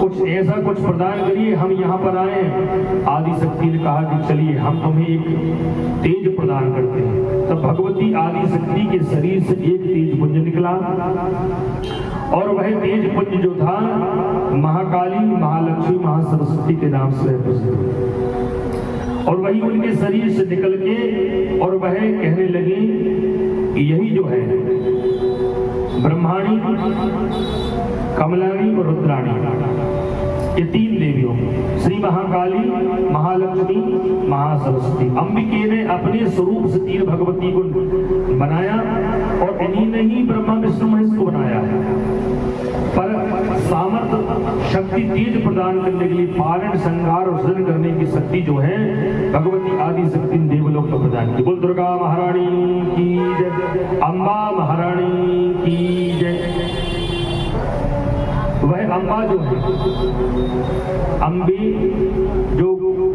कुछ ऐसा कुछ प्रदान करिए, हम यहाँ पर आए हैं। आदि शक्ति ने कहा कि चलिए हम तुम्हें एक तेज प्रदान करते हैं। तब भगवती आदि शक्ति के शरीर से एक तेज पुंज निकला और वह तेज पुंज जो था महाकाली, महालक्ष्मी, महासरस्वती के नाम से प्रसिद्ध, और वही उनके शरीर से निकल के और वह कहने लगी कि यही जो है ब्रह्माणी, कमलानी और रुद्राणी, ये तीन देवियों श्री महाकाली, महालक्ष्मी, महासरस्वती, अंबिके ने अपने स्वरूप से तीन भगवती को बनाया और इन्हीं ने ही ब्रह्मा विष्णु महेश को बनाया है। पर सामर्थ्य शक्ति तेज प्रदान करने के लिए पालन, संहार और सृजन करने की शक्ति जो है भगवती आदि शक्ति देवलोक को प्रदान की। बोल दुर्गा महारानी की जय, अम्बा महारानी की जय। वह अम्बा जो है, अम्बी जो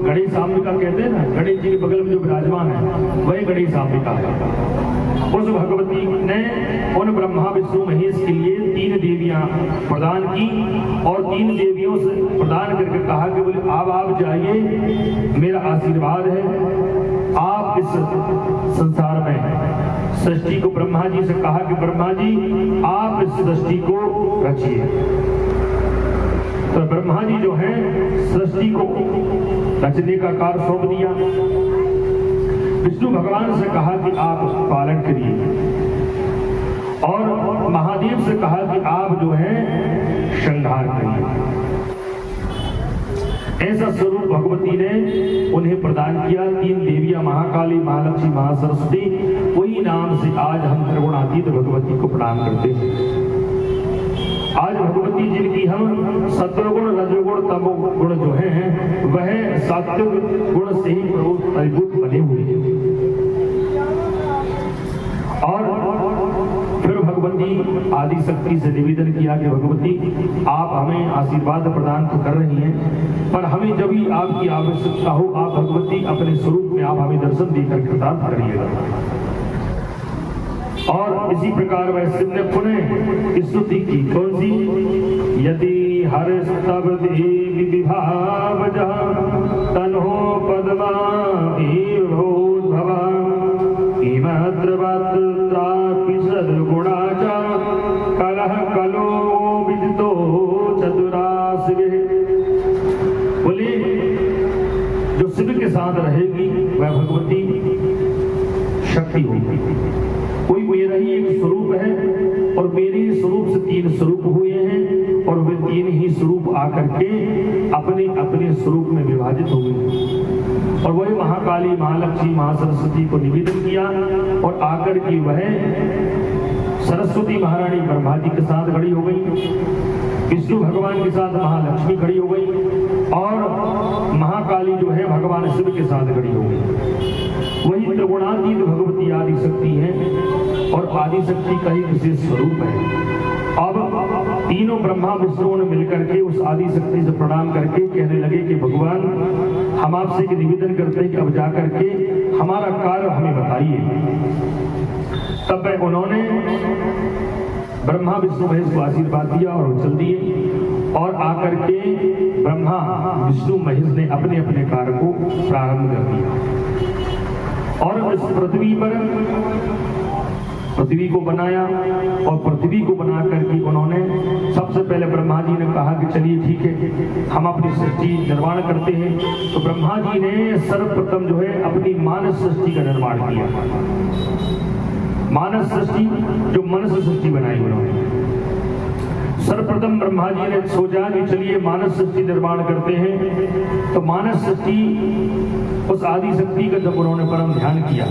गणेश अंबिका कहते हैं ना, गणेश जी के बगल में जो विराजमान है वही गणेश अंबिका है। उस भगवती ने उन ब्रह्मा विष्णु महेश के लिए तीन देवियां प्रदान की और तीन देवियों से प्रदान करके कहा कि बोले अब आप जाइए, मेरा आशीर्वाद है, आप इस संसार में सृष्टि को, ब्रह्मा जी से कहा कि ब्रह्मा जी आप इस सृष्टि को रचिए। तो ब्रह्मा जी जो है सृष्टि को रचने का कार्य सौंप दिया। विष्णु भगवान से कहा कि आप उसका पालन करिए और महादेव से कहा कि आप जो है श्रृंगार करिए। ऐसा स्वरूप भगवती ने उन्हें प्रदान किया। तीन देवियां महाकाली, महालक्ष्मी, महासरस्वती, वही नाम से आज हम त्रिगुणातीत भगवती को प्रणाम करते हैं। आज भगवती जिनकी हम सत्वगुण, रजोगुण, तमोगुण जो है वह सात्विक गुण से ही परिभूत बने हुए हैं। और फिर भगवती आदि शक्ति से निवेदन किया कि भगवती आप हमें आशीर्वाद प्रदान तो कर रही हैं, पर हमें जब भी आपकी आवश्यकता हो आप भगवती अपने स्वरूप में आप हमें दर्शन देकर कृतार्थ करिएगा। और इसी प्रकार वह सिद्ध ने पुनः स्तुति की, कौन सी? यदि हर स्तव देवी विभाव तन्हो पद्मा भवा इमत्र वक्त्रापि सद्गुणाचा कलह कलो विदितो चतुरासिवे। बोले जो शिव के साथ रहेगी वह भगवती शक्ति होगी। कोई मेरा ही एक स्वरूप है और मेरे ही स्वरूप से तीन स्वरूप हुए हैं और वे तीन ही स्वरूप आकर के अपने अपने स्वरूप में विभाजित हो गए। और वही महाकाली, महालक्ष्मी, महासरस्वती को निवेदन किया और आकर के वह सरस्वती महारानी ब्रह्मा जी के साथ खड़ी हो गई, विष्णु भगवान के साथ महालक्ष्मी खड़ी हो गई और महाकाली जो है भगवान शिव के साथ खड़ी हो गई। वही त्रिगुणातीत भगवती आदि शक्ति है और आदि शक्ति का ही विशेष स्वरूप है। अब तीनों ब्रह्मा विष्णु ने मिलकर के उस आदि शक्ति से प्रणाम करके कहने लगे कि भगवान हम आपसे एक निवेदन करते हैं कि अब जाकर के हमारा कार्य हमें बताइए। तब उन्होंने ब्रह्मा विष्णु महेश को आशीर्वाद दिया और चल दिए और आकर के ब्रह्मा विष्णु महेश ने अपने अपने कार्य को प्रारंभ कर दिया और इस पृथ्वी को बनाया। और पृथ्वी को बना करके उन्होंने सबसे पहले ब्रह्मा जी ने कहा कि चलिए ठीक है हम अपनी सृष्टि निर्माण करते हैं। तो ब्रह्मा जी ने सर्वप्रथम जो है अपनी मानस सृष्टि का निर्माण किया। मानस सृष्टि जो मनुष्य सृष्टि बनाई उन्होंने। सर्वप्रथम ब्रह्मा जी ने सोचा कि चलिए मानस सृष्टि निर्माण करते हैं। तो मानस सृष्टि उस आदि शक्ति का जब उन्होंने परम ध्यान किया,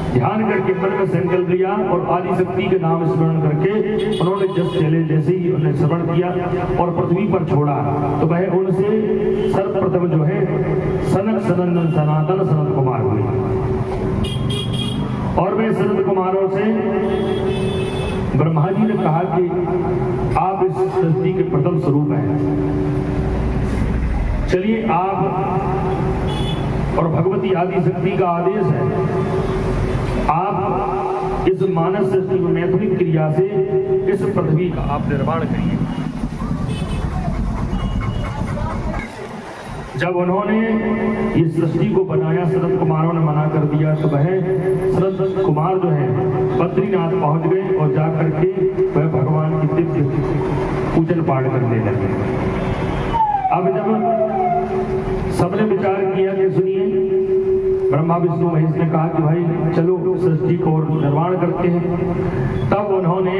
ध्यान करके मन में संकल्प लिया और आदि शक्ति के नाम स्मरण करके उन्होंने जैसे ही उन्हें श्रवण किया और पृथ्वी पर छोड़ा तो वह उनसे सर्वप्रथम जो है सनक सनंदन सनातन सनत कुमार हुए। और वे सनत कुमारों से ब्रह्मा जी ने कहा कि आप इस सृष्टि के प्रथम स्वरूप हैं, चलिए आप और भगवती आदि शक्ति का आदेश है आप इस मानस सृष्टि में मैथुनिक क्रिया से इस पृथ्वी का आप निर्माण करिए। जब उन्होंने इस सृष्टि को बनाया, सनत कुमारों ने मना कर दिया, तो वह सनत कुमार जो है बद्रीनाथ पहुंच गए और जाकर के वह भगवान की दिव्य पूजन पाठ करने लगे। अब जब सबने विचार किया कि सुनिए, ब्रह्मा विष्णु महेश ने कहा कि भाई चलो सृष्टि को और निर्माण करते हैं, तब उन्होंने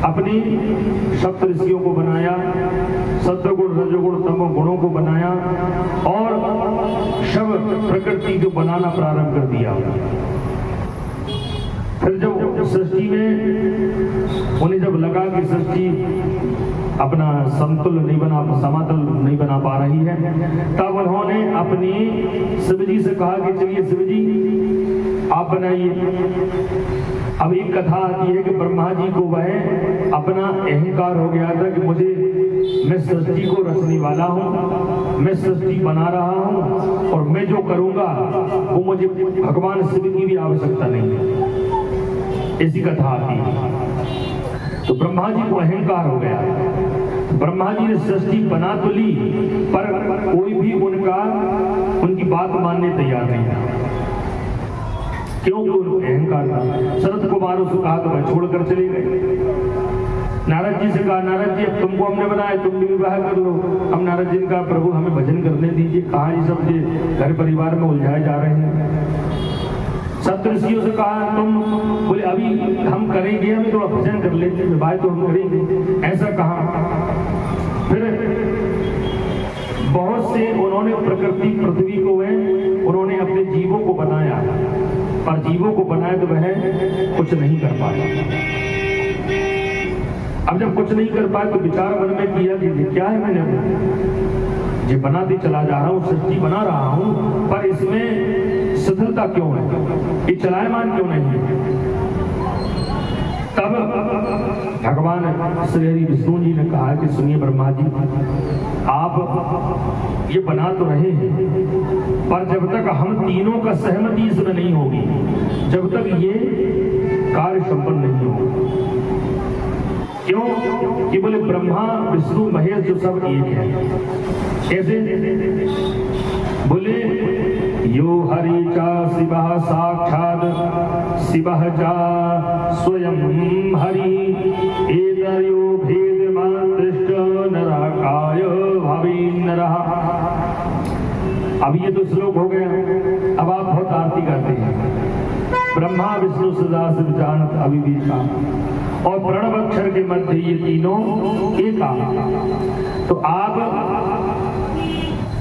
अपनी सप्त ऋषियों को बनाया, सत्वगुण रजोगुण तमो गुणों को बनाया और शव प्रकृति को बनाना प्रारंभ कर दिया। फिर जब सृष्टि में उन्हें जब लगा कि सृष्टि अपना समतुल नहीं बना, समातल नहीं बना पा रही है, तब उन्होंने अपनी शिव जी से कहा कि चलिए शिव जी आप बनाइए। अब एक कथा आती है कि ब्रह्मा जी को वह अपना अहंकार हो गया था कि मैं सृष्टि को रचने वाला हूँ, मैं सृष्टि बना रहा हूँ और मैं जो करूँगा वो मुझे भगवान शिव की भी आवश्यकता नहीं है, ऐसी कथा आती है। तो ब्रह्मा जी को अहंकार हो गया। ब्रह्मा जी ने सृष्टि बना तो ली, पर कोई भी उनकी बात मानने तैयार नहीं था। क्योंकि उनको अहंकार था। सनत कुमारों से कहा तो वह छोड़कर चले गए। नारद जी से कहा, नारद जी अब तुमको हमने बनाया, तुम भी विवाह कर लो। अब नारद जी ने कहा, प्रभु हमें भजन करने दीजिए, कहाँ ये सब घर परिवार में उलझाए जा रहे हैं। सप्तऋषियों से कहा, तुम बोले अभी हम करेंगे, हमें थोड़ा भजन कर लेते, विवाह तो हम करेंगे, ऐसा कहा। फिर बहुत से उन्होंने प्रकृति पृथ्वी को उन्होंने अपने जीवों को बनाया, पर जीवों को बनाया तो वह कुछ नहीं कर पाया। अब जब कुछ नहीं कर पाए तो विचार मन में किया कि क्या है, मैंने ये बनाते चला जा रहा हूँ, सृष्टि बना रहा हूँ, पर इसमें शिथिलता क्यों है, ये चलायमान क्यों नहीं है। तब भगवान श्री हरि विष्णु जी ने कहा कि सुनिए ब्रह्मा जी, आप ये बना तो रहे हैं, पर जब तक हम तीनों का सहमति इसमें नहीं होगी, जब तक ये कार्य संपन्न नहीं होगा। क्यों कि बोले ब्रह्मा विष्णु महेश जो सब एक है। कैसे? बोले यो हरि चा शिवः साक्षात् शिवः चा स्वयं हरि एतयो भेदमादृष्ट नरकाय भावीनरः। अब ये तो श्लोक हो गया। अब आप बहुत आरती करते हैं। ब्रह्मा विष्णु सदा शिव जानत अविवेका, और प्रणव अक्षर के मध्य ये तीनों एका। तो आप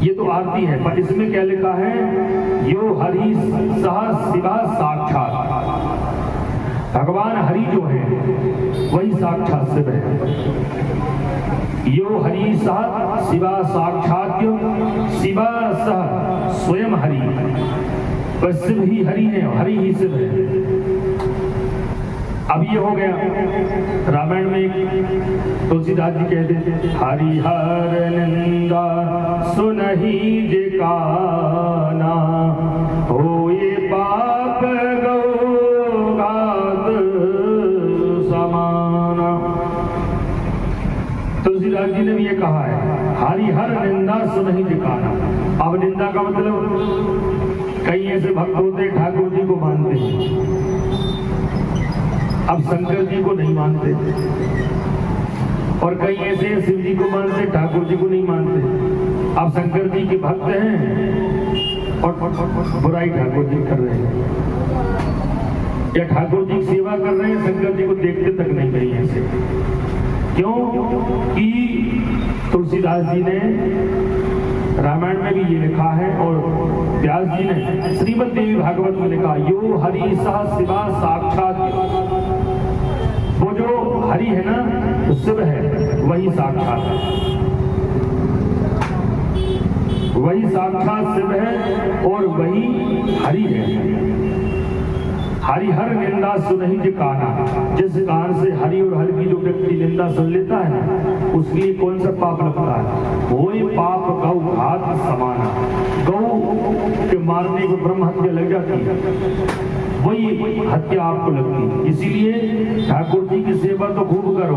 ये तो आरती है, पर इसमें क्या लिखा है? यो हरि सह शिवा साक्षात। भगवान हरि जो है वही साक्षात शिव है। यो हरि सह शिवा साक्षात, शिवा सह स्वयं हरि। बस शिव ही हरि है, हरि ही शिव है। अब ये हो गया। रामायण में तुलसीदास जी कहते थे, हरिहर निंदा सुनहि जे काना, होए पाप गौघात समाना। तुलसीदास जी ने भी ये कहा है, हरिहर निंदा सुनहि जे काना। अब निंदा का मतलब कई ऐसे भक्त होते ठाकुर जी को मानते हैं, अब शंकर जी को नहीं मानते, और कई ऐसे शिव जी को मानते ठाकुर जी को नहीं मानते। अब शंकर जी के भक्त हैं और बुराई ठाकुर जी कर रहे हैं, या ठाकुर जी की सेवा कर रहे हैं, शंकर जी को देखते तक नहीं कहीं ऐसे। क्यों कि तुलसीदास जी ने रामायण में भी ये लिखा है, और व्यास जी ने श्रीमद् देवी भागवत में लिखा, यो हरि सह शिवा साक्षात। वो जो हरि है ना, तो शिव है, वही साक्षात है, वही साक्षात शिव है और वही हरि है। हरिहर निंदा सुनहि जे काना, जिस कान से हरि और हर की जो व्यक्ति निंदा सुन लेता है ना, उसके लिए कौन सा पाप लगता है? वही पाप गौ घात समाना। गौ के मारने को ब्रह्म हत्या लग जाती है, वही हत्या आपको लगती है। इसीलिए ठाकुर जी की सेवा तो खूब करो,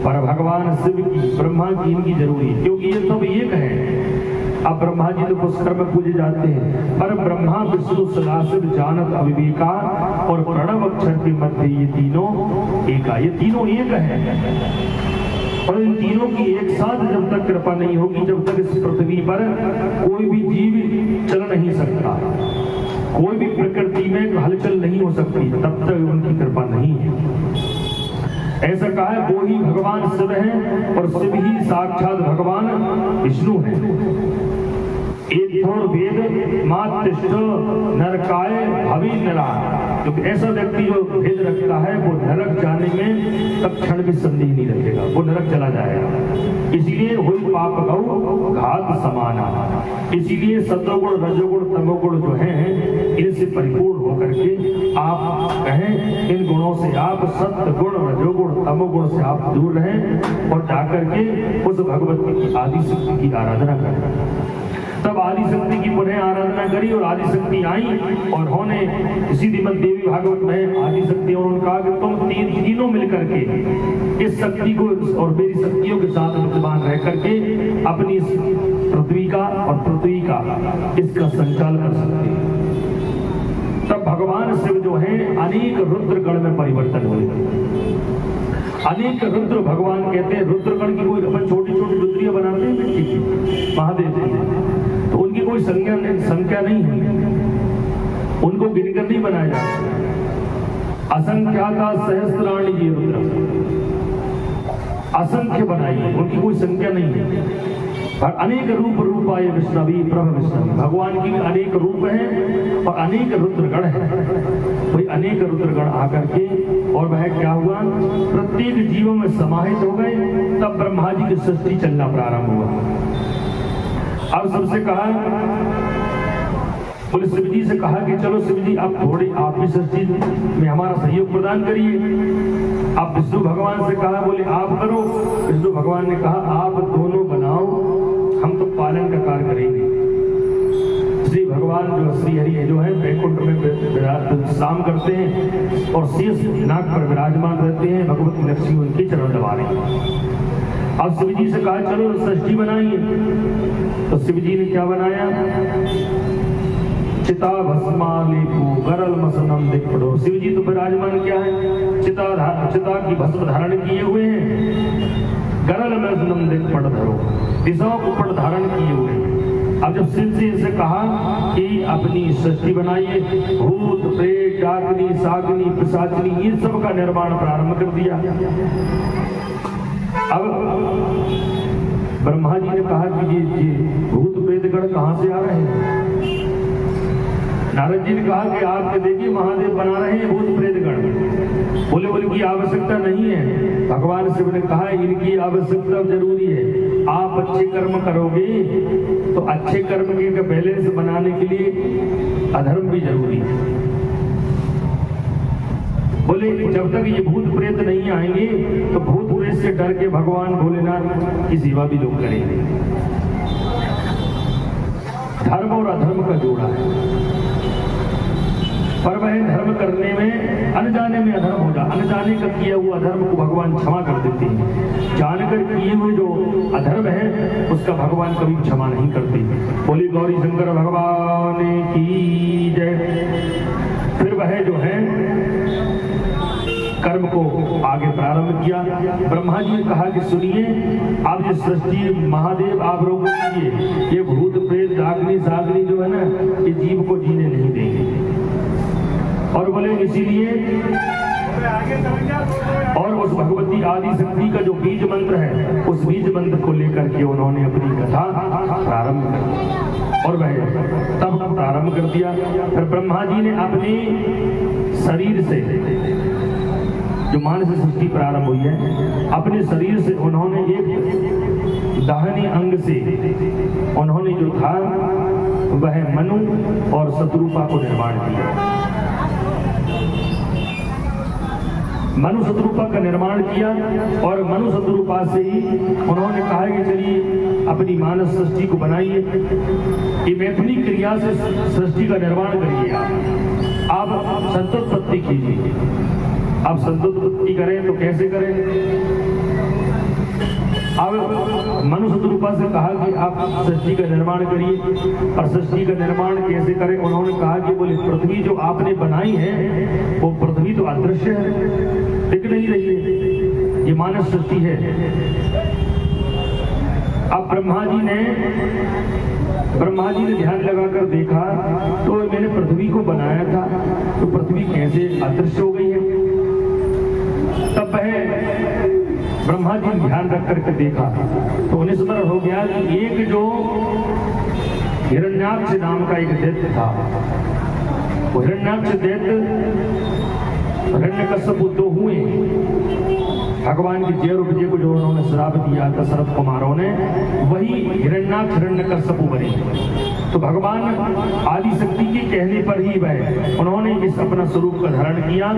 पर भगवान शिव की, ब्रह्मा की, इनकी जरूरी है, क्योंकि ये सब एक है। अब ब्रह्मा जी तो पुष्कर में पूजे जाते हैं, पर ब्रह्मा विष्णु सदाशिव जानत अविवेका और प्रणव अक्षर के मध्य ये तीनों एका, ये तीनों एक है। और इन तीनों की एक साथ जब तक कृपा नहीं होगी, जब तक इस पृथ्वी पर कोई भी जीव चल नहीं सकता, कोई भी प्रकृति में हलचल नहीं हो सकती, तब तक उनकी कृपा नहीं है। ऐसा कहा है, वो ही भगवान शिव है और शिव ही साक्षात भगवान विष्णु है। एक थोर वेद मातिष्ठ नरकाय भवि नरा, क्योंकि ऐसा व्यक्ति जो भेद रखता है वो नरक जाने में तब क्षण भी संदेह नहीं रखेगा, वो नरक चला जाएगा। इसीलिए हुई पाप गौ घात समाना। इसीलिए सत्वगुण रजोगुण तमोगुण जो है, इनसे परिपूर्ण होकर के आप कहें, इन गुणों से आप सत्य गुण रजोगुण तमोगुण से आप दूर रहें और जाकर के उस भगवती की आदि शक्ति की आराधना करें। तब आदि शक्ति की पुनः आराधना करी और आदि शक्ति आई और उन्होंने इसी श्रीमद् देवी भागवत में आदि शक्ति और उन्होंने कहा कि तुम तीनों मिलकर के इस शक्ति को और मेरी शक्तियों के साथ विद्यमान रह करके अपनी इस पृथ्वी का और पृथ्वी का इसका संचालन कर सकते हैं। तब भगवान शिव जो है अनेक रुद्रगण में परिवर्तन हुए। अनेक रुद्र भगवान कहते हैं, रुद्रगण की कोई अपन छोटी छोटी रुद्रियां बनाते हैं मिट्टी की, महादेव जी, तो उनकी कोई संख्या नहीं है, उनको गिनकर नहीं बनाया जाता। असंख्याता सहस्त्राणी ये रुद्र, असंख्य बनाई है, उनकी कोई संख्या नहीं है। अनेक रूप रूपाय विष्णवी प्रभ विष्णवी, भगवान की अनेक रूप है और अनेक रुद्रगण है। वही अनेक रुद्रगण आकर के और वह क्या हुआ, प्रत्येक जीवों में समाहित हो गए। तब ब्रह्मा जी की सृष्टि चलना प्रारंभ हुआ। अब सबसे कहा, बोले शिव जी से कहा कि चलो शिव जी अब थोड़ी आप भी सृष्टि में हमारा सहयोग प्रदान करिए। अब विष्णु भगवान से कहा, बोले आप करो। विष्णु भगवान ने कहा आप दोनों बनाओ, हम तो पालन का कार्य करेंगे। श्री भगवान जो श्री हरि जो है वैकुंठ में विश्राम करते हैं और शेष नाग पर विराजमान रहते हैं। भगवती लक्ष्मी उनके चरण दबा रही है। अब शिव जी से कहा चलो सृष्टि बनाइए, तो शिव जी ने क्या बनाया, चिता भस्मालेपो गरल मसनम दिख पड़ो। शिव जी तो विराजमान क्या है, चिता की भस्म धारण किए हुए हैं, गरल मसनम दिख पड़ धरो, दिशाओं को पड़ धारण किए हुए हैं। अब जब शिव जी से कहा कि अपनी सृष्टि बनाइए, भूत प्रेत डाकिनी सागनी पिशाचिनी इन सब का निर्माण प्रारंभ कर दिया। अब ब्रह्मा जी ने कहा कि ये भूत प्रेतगण कहां से आ रहे हैं। नारद जी ने कहा कि आप देखिए महादेव बना रहे हैं भूत प्रेतगण। बोले उनकी आवश्यकता नहीं है। भगवान शिव ने कहा इनकी आवश्यकता जरूरी है। आप अच्छे कर्म करोगे तो अच्छे कर्म के बैलेंस बनाने के लिए अधर्म भी जरूरी है। बोले जब तक ये भूत प्रेत नहीं आएंगे तो भूत प्रेत से डर के भगवान भोलेनाथ की सेवा भी लोग करेंगे। धर्म और अधर्म का जोड़ा है, पर वह धर्म करने में अनजाने में अधर्म हो जाए, अनजाने का किया हुआ अधर्म को भगवान क्षमा कर देते हैं। जानकर किए हुए जो अधर्म है उसका भगवान कभी क्षमा नहीं करते। बोली गौरी शंकर भगवान की जय। फिर वह जो है कर्म को आगे प्रारंभ किया। ब्रह्मा जी ने कहा कि सुनिए, आप ये सृष्टि महादेव आप रोक दीजिए, ये भूत प्रेत डाकिनी सागनी जो है ना, ये जीव को जीने नहीं देंगे। और बोले इसीलिए और उस भगवती आदि शक्ति का जो बीज मंत्र है, उस बीज मंत्र को लेकर के उन्होंने अपनी कथा प्रारंभ कर दी और वह तब प्रारंभ कर दिया। फिर ब्रह्मा जी ने अपने शरीर से, जो मानस सृष्टि प्रारंभ हुई है, अपने शरीर से उन्होंने एक दाहिनी अंग से उन्होंने जो था वह मनु और शत्रुपा को निर्माण किया। मनु शत्रुपा का निर्माण किया और मनु शत्रुपा से ही उन्होंने कहा कि चलिए अपनी मानस सृष्टि को बनाइए, ये मैथुनी क्रिया से सृष्टि का निर्माण करिए। आप संतोत्पत्ति कीजिए। आप संतोत्पत्ति करें तो कैसे करें? अब मनु शत्रुपा से कहा कि आप सृष्टि का निर्माण करिए। और सृष्टि का निर्माण कैसे करें? उन्होंने कहा कि बोले पृथ्वी जो आपने बनाई है वो पृथ्वी तो अदृश्य है, दिख नहीं रही है, ये मानव सृष्टि है। अब ब्रह्मा जी ने ध्यान लगाकर देखा तो मैंने पृथ्वी को बनाया था तो पृथ्वी कैसे अदृश्य हो गई है। तब वह ब्रह्मा जी ने ध्यान रख करके देखा तो उन्हें स्मरण हो गया कि एक जो हिरण्याक्ष नाम का एक दैत्य था, वो हिरण्याक्ष दैत्य हिरण्यकश्यप तो हुए भगवान की जय विजय को जो उन्होंने श्राप दिया दशरथ कुमारों ने, वही हिरण्याक्ष हिरण्यकश्यप बने। तो भगवान आदि शक्ति के कहने पर ही वह उन्होंने इस अपना स्वरूप का धारण किया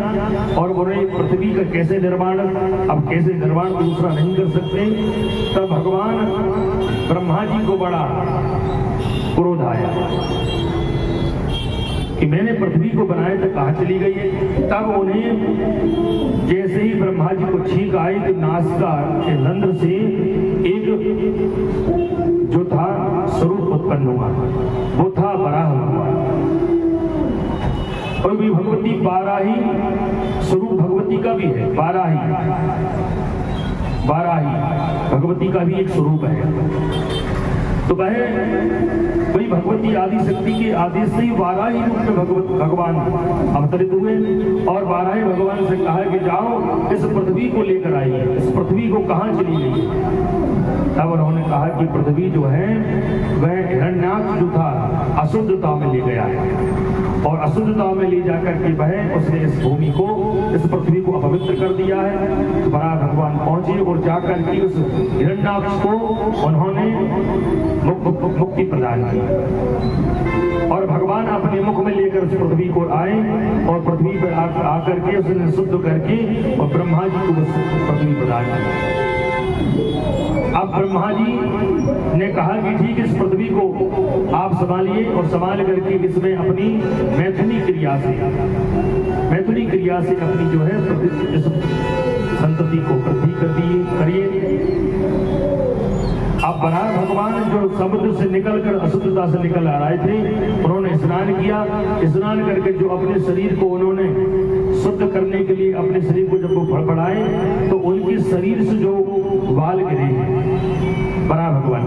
और उन्हें पृथ्वी का कैसे निर्माण, अब कैसे निर्माण दूसरा नहीं कर सकते। तब भगवान ब्रह्मा जी को बड़ा क्रोध आया कि मैंने पृथ्वी को बनाया तो कहाँ चली गई है। तब उन्हें जैसे ही ब्रह्मा जी को छींक आई तो नासिका के रंध्र से एक जो था स्वरूप उत्पन्न हुआ, वो था वराह हुआ। और भी भगवती बाराही स्वरूप भगवती का भी है, बाराही भगवती का भी एक स्वरूप है। तो वही भगवती आदि शक्ति के आदेश से ही वाराही रूप में भगवान अवतरित हुए और वाराही भगवान से कहा कि जाओ इस पृथ्वी को लेकर आइए। इस पृथ्वी को कहाँ चली गई? तब उन्होंने कहा कि पृथ्वी जो है वह हिरण्याक्ष जो था अशुद्धता में ले गया है और अशुद्धता में ले जाकर के वह उसने इस भूमि को, इस पृथ्वी को अपवित्र कर दिया है। तो बड़ा भगवान पहुंचे और जाकर के उस हिरण्याक्ष को उन्होंने मुक्ति प्रदान की और भगवान अपने मुख में लेकर उस पृथ्वी को आए और पृथ्वी पर आकर के उसने शुद्ध करके और ब्रह्मा जी को पृथ्वी प्रदान की। अब ब्रह्मा जी ने कहा कि ठीक इस पृथ्वी को आप संभालिए और संभाल करके इसमें अपनी मैथुनी क्रिया से अपनी जो है इस संतति को वृद्धि करिए। अब बराह भगवान जो समुद्र से निकलकर अशुद्धता से निकल आ रहे थे, उन्होंने स्नान किया। स्नान करके जो अपने शरीर को उन्होंने शुद्ध करने के लिए अपने शरीर को जब वो फड़फड़ाए तो उनके शरीर से जो बाल गिरे बराह भगवान,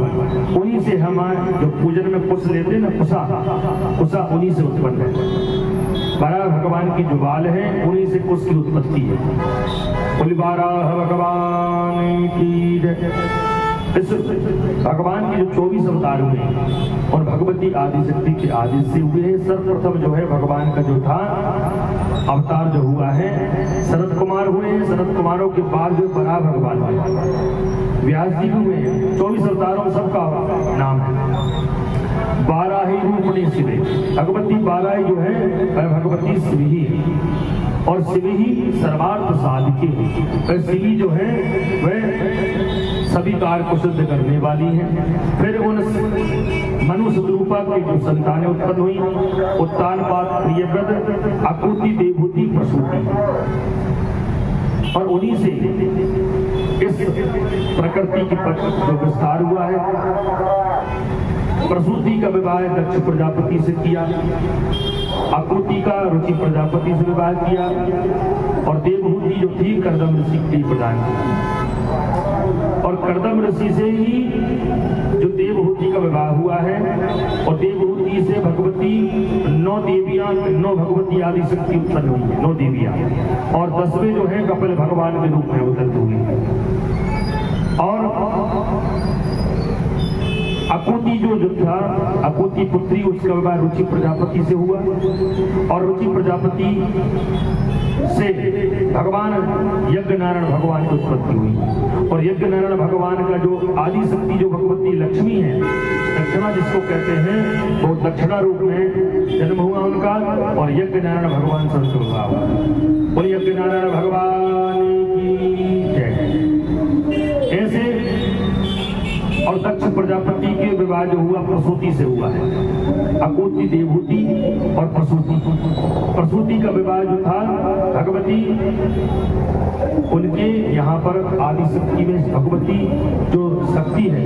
उन्हीं से हम जो पूजन में कुश लेते ना, कुशा उन्हीं से उत्पन्न है। बराह भगवान की जो बाल है उन्हीं से कुश की उत्पत्ति है। बोली बराह भगवान की जय। इस भगवान के जो 24 अवतार हुए और भगवती आदि शक्ति के आदेश से हुए हैं। सर्वप्रथम जो है भगवान का जो था अवतार जो हुआ है शरद कुमार हुए हैं। शरद कुमारों के बाद जो बराह भगवान हुए, व्यास जी भी हुए हैं। 24 अवतारों सबका नाम है। बाराही रूपणी शिवे, भगवती बाराही जो है वह भगवती शिव ही है और शिव ही सर्वार्थ साधिके। वह शिवी जो है वह सभी कार्य को सिद्ध करने वाली है। फिर उन मनु शत्रुपा की जो संतानें उत्पन्न हुई, उत्तानपाद, प्रियव्रत, आकृति, देवहूति, प्रसूति, और उन्हीं से इस प्रकृति की जो विस्तार हुआ है। प्रसूति का विवाह दक्ष प्रजापति से किया, आकृति का रुचि प्रजापति से विवाह किया और देवहूति जो थी कर्दम ऋषि की प्रदान की। और कर्दम ऋषि से ही जो देवहूति का विवाह हुआ है और देवहूति से भगवती 9 भगवती आदि शक्ति उत्पन्न हुई है, 9 देवियां, और 10वें जो है कपिल भगवान के रूप में अवतरित हुई। और अकुति जो था, अकुति पुत्री, उसका विवाह रुचि प्रजापति से हुआ और रुचि प्रजापति से भगवान यज्ञ नारायण भगवान की उत्पत्ति हुई और यज्ञ नारायण भगवान का जो आदि शक्ति जो भगवती लक्ष्मी है, दक्षिणा ब्रह्मा जिसको कहते हैं वो दक्षिणा रूप में जन्म हुआ उनका, और यज्ञ नारायण भगवान संत हुआ। बोलिए यज्ञ नारायण भगवान की जय। ऐसे और दक्ष प्रजापति के विवाह जो हुआ प्रसूति से हुआ है, अकूति देवहूति और प्रसूति। प्रसूति का विवाह जो था भगवती उनके यहाँ पर आदि शक्ति में भगवती जो शक्ति है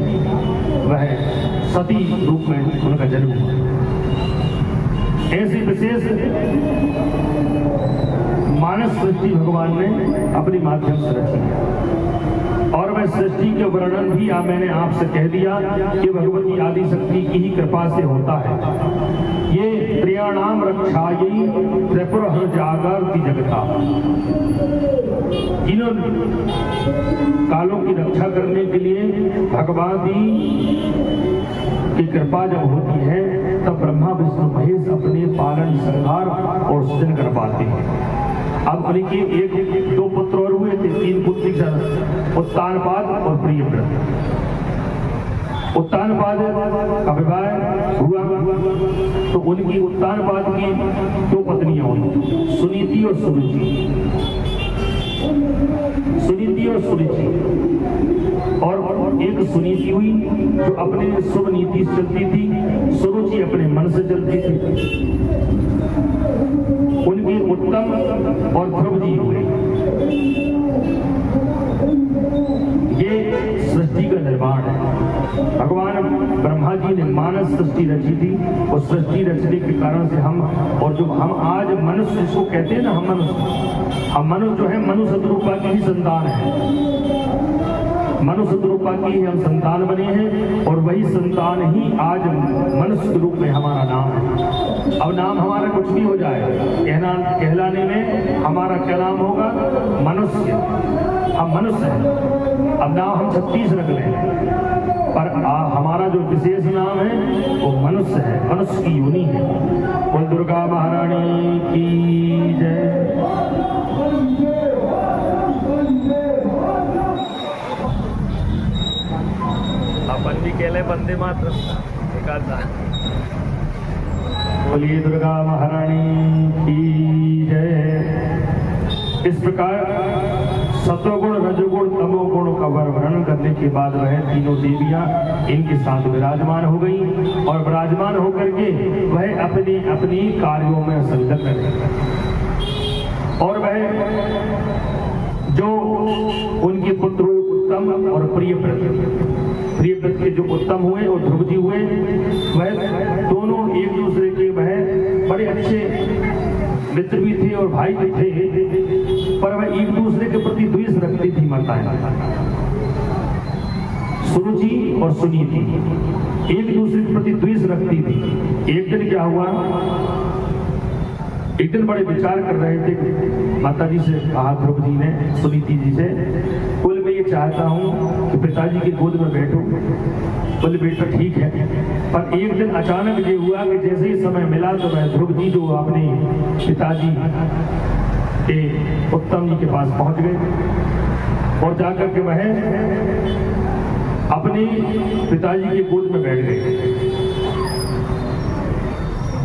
वह सती रूप में उनका जन्म हुआ। ऐसी विशेष मानस सृष्टि भगवान ने अपने माध्यम से रची है, और वह सृष्टि के वर्णन भी मैंने आपसे कह दिया कि भगवती आदि शक्ति की ही कृपा से होता है। ये प्रियाणाम रक्षायै त्रिपुर जागरति जगता, तीनों कालों की रक्षा करने के लिए भगवती की कृपा जब होती है तब ब्रह्मा विष्णु महेश अपने पालन संहार और सृजन कर पाते हैं। अब उनके एक दो पुत्र और हुए थे, 3 पुत्री, उत्तानपाद और प्रियव्रत। उत्तानपाद का विवाह हुआ तो उनकी उत्तानपाद की 2 पत्नियां हुई, सुनीति और सुरुचि। सुनीति और सुरुचि, और एक सुनीति हुई जो अपने शुभ नीति से चलती थी, सुरुचि अपने मन से चलती थी। उनकी उत्तम और ध्रुव जी हुए। ये सृष्टि का निर्माण है। भगवान ब्रह्मा जी ने मानस सृष्टि रची थी, और सृष्टि रचने के कारण से हम, और जो हम आज मनुष्य जिसको कहते हैं ना, हम मनुष्य जो है मनुष्य रूपा की ही संतान है। मनुष्य रूपा की ही हम संतान बने हैं, और वही संतान ही आज मनुष्य रूप में हमारा नाम है। अब नाम हमारा कुछ भी हो जाए, कहलाने में हमारा क्या नाम होगा? मनुष्य। हम मनुष्य हैं, अब नाम हम 36 रख लें, पर हमारा जो विशेष नाम है वो मनुष्य है, मनुष्य की योनि है। बोल दुर्गा महारानी की जय। अपन भी कहले वंदे मातरम एकाधा। बोलिए दुर्गा महारानी की जय। इस प्रकार सत्वगुण, रजोगुण, तमोगुण का वर्णन करने के बाद वह तीनों देवियां इनके साथ विराजमान हो गई, और विराजमान होकर के वह अपनी अपनी कार्यों में संलग्न रही। और वह जो उनके पुत्र उत्तम और प्रियव्रत के जो उत्तम हुए और ध्रुव जी हुए, वह दोनों एक दूसरे के वह बड़े अच्छे मित्र भी थे और भाई भी थे, पर वह एक दूसरे के प्रति द्वेष रखती थी माताएं। सुरुचि और सुनीति एक दूसरे के प्रति द्वेष रखती थी। एक दिन क्या हुआ, एक दिन बड़े विचार कर रहे थे, माता जी से कहा ध्रुव जी ने सुनीति जी से, बोले मैं ये चाहता हूँ कि पिताजी की गोद में बैठूं। बोले बेटा ठीक है, पर एक दिन अचानक ये हुआ कि जैसे ही समय मिला तो वह ध्रुव जी जो अपने पिताजी के उत्तम जी के पास पहुंच गए, और जाकर के वह अपने पिताजी की गोद में बैठ गए।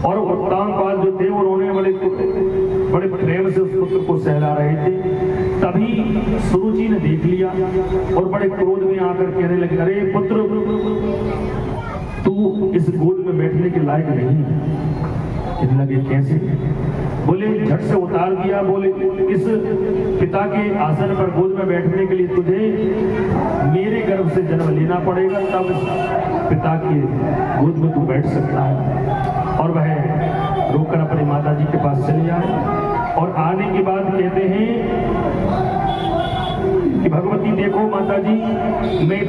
और उत्तानपाद जो थे उन्होंने बड़े प्रेम से उस पुत्र को सहला रहे थे। तभी सुरुचि ने देख लिया और बड़े क्रोध में आकर कहने लगे, अरे पुत्र, तू इस गोद में बैठने के लायक नहीं है। कहने लगे कैसे? बोले झट से उतार दिया। बोले इस पिता के आसन पर गोद में बैठने के लिए तुझे मेरे गर्भ से जन्म लेना पड़ेगा, तब पिता के गोद में तू बैठ सकता है। और वह रोकर अपनी माता जी के पास चले आए, और आने के बाद कहते हैं कि भगवती देखो माता जी, मैं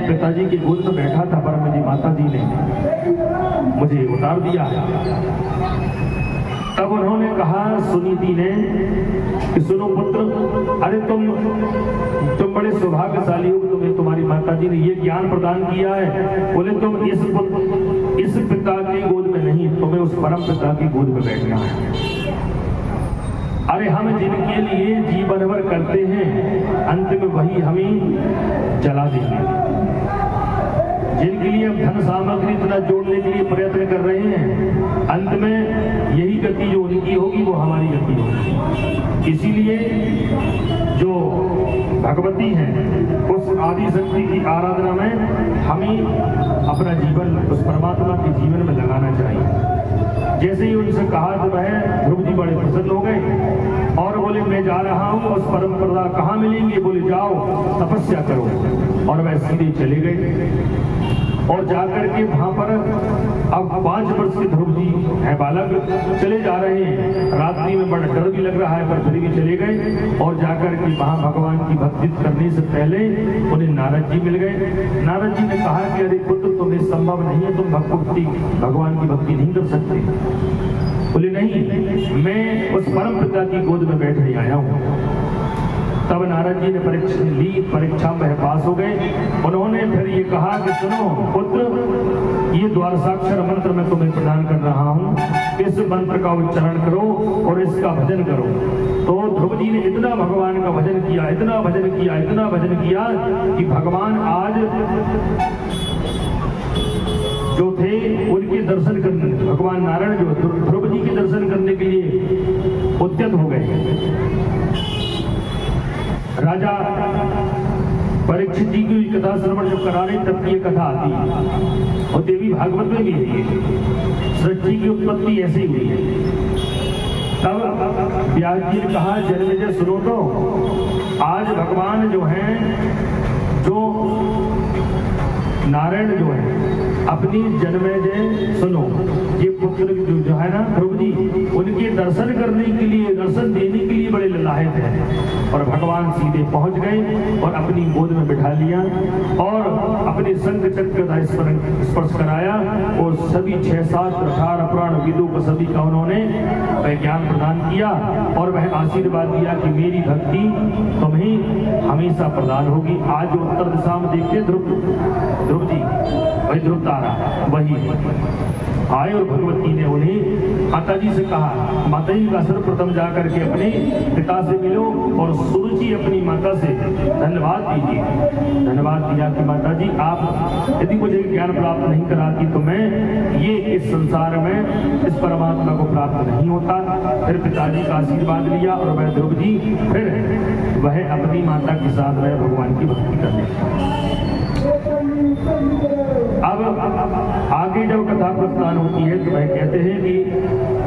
पिताजी की गोद में बैठा था, पर मेरी माता जी ने मुझे उतार दिया। तब उन्होंने कहा, सुनीति ने, कि सुनो पुत्र, अरे तुम बड़े सौभाग्यशाली हो, तुम्हें तुम्हारी माता जी ने ये ज्ञान प्रदान किया है। बोले तुम इस पिता की गोद में नहीं, तुम्हें उस परम पिता की गोद में बैठना है। अरे हम जिनके लिए जीवन भर करते हैं, अंत में वही हमें जला देंगे। जिनके लिए हम धन सामग्री इतना जोड़ने के लिए प्रयत्न कर रहे हैं, अंत में यही गति जो उनकी होगी वो हमारी गति होगी। इसीलिए जो भगवती है उस आदि शक्ति की आराधना में हमें अपना जीवन उस परमात्मा के जीवन में लगाना चाहिए। जैसे ही उनसे कहा तो वह ध्रुव जी बड़े प्रसन्न हो गए और बोले मैं जा रहा हूँ, उस परम प्रदा कहाँ मिलेंगे? बोले जाओ तपस्या करो। और वह सीधे चले गए और जाकर के वहां पर अब 5 वर्ष के ध्रुव जी है बालक, चले जा रहे हैं। रात्रि में बड़ा डर भी लग रहा है पर फिर भी चले गए और जाकर के वहां भगवान की भक्ति करने से पहले उन्हें नारद जी मिल गए। नारद जी ने कहा कि अरे पुत्र तुम्हें संभव नहीं है, तुम भगवान की भक्ति नहीं कर सकते। बोले नहीं, मैं उस परम पिता की गोद में बैठने आया हूँ। तब नारद जी ने परीक्षा ली, परीक्षा में पास हो गए। उन्होंने फिर ये कहा कि सुनो पुत्र, ये द्वादशाक्षर मंत्र मैं तुम्हें प्रदान कर रहा हूँ, इस मंत्र का उच्चारण करो और इसका भजन करो। तो ध्रुव जी ने इतना भगवान का भजन किया, इतना भजन किया, इतना भजन किया कि भगवान आज जो थे उनके दर्शन करने, भगवान नारायण जो ध्रुव जी के दर्शन करने के लिए उद्यत हो गए। राजा परीक्षित जी की कथा श्रवण जब करा रहे तब ये कथा आती है और देवी भागवत में भी है। सृष्टि की उत्पत्ति ऐसे ही हुई है। तब व्यास जी ने कहा जन्मेजय सुनो तो, आज भगवान जो हैं, जो नारायण जो है अपनी जन्मेजय सुनो, ये पुत्र जो है ना ध्रुव जी, उनके दर्शन करने के लिए, दर्शन देने के लिए बड़े ललायत हैं। और भगवान सीधे पहुंच गए और अपनी गोद में बिठा लिया और अपने संग चक्र का स्पर्श कराया और सभी 6-7 18 पुराण विदों को सभी का उन्होंने ज्ञान प्रदान किया और वह आशीर्वाद दिया कि मेरी भक्ति तुम्हें हमेशा प्रदान होगी। आज जो उत्तर दिशा में देखते ध्रुव जी, वही ध्रुव तारा वही आए और भगवती ने उन्हें माता जी से कहा, माता जी का सर्वप्रथम जाकर के अपने पिता से मिलो और सुरुचि अपनी माता से धन्यवाद दीजिए। धन्यवाद दिया कि माता जी आप यदि मुझे ज्ञान प्राप्त नहीं कराती तो मैं ये इस संसार में इस परमात्मा को प्राप्त नहीं होता। फिर पिताजी का आशीर्वाद लिया और वह ध्रुव जी फिर वह अपनी माता के साथ वह भगवान की भक्ति करने। अब आगे जब कथा प्रस्थान होती है तो वह कहते हैं कि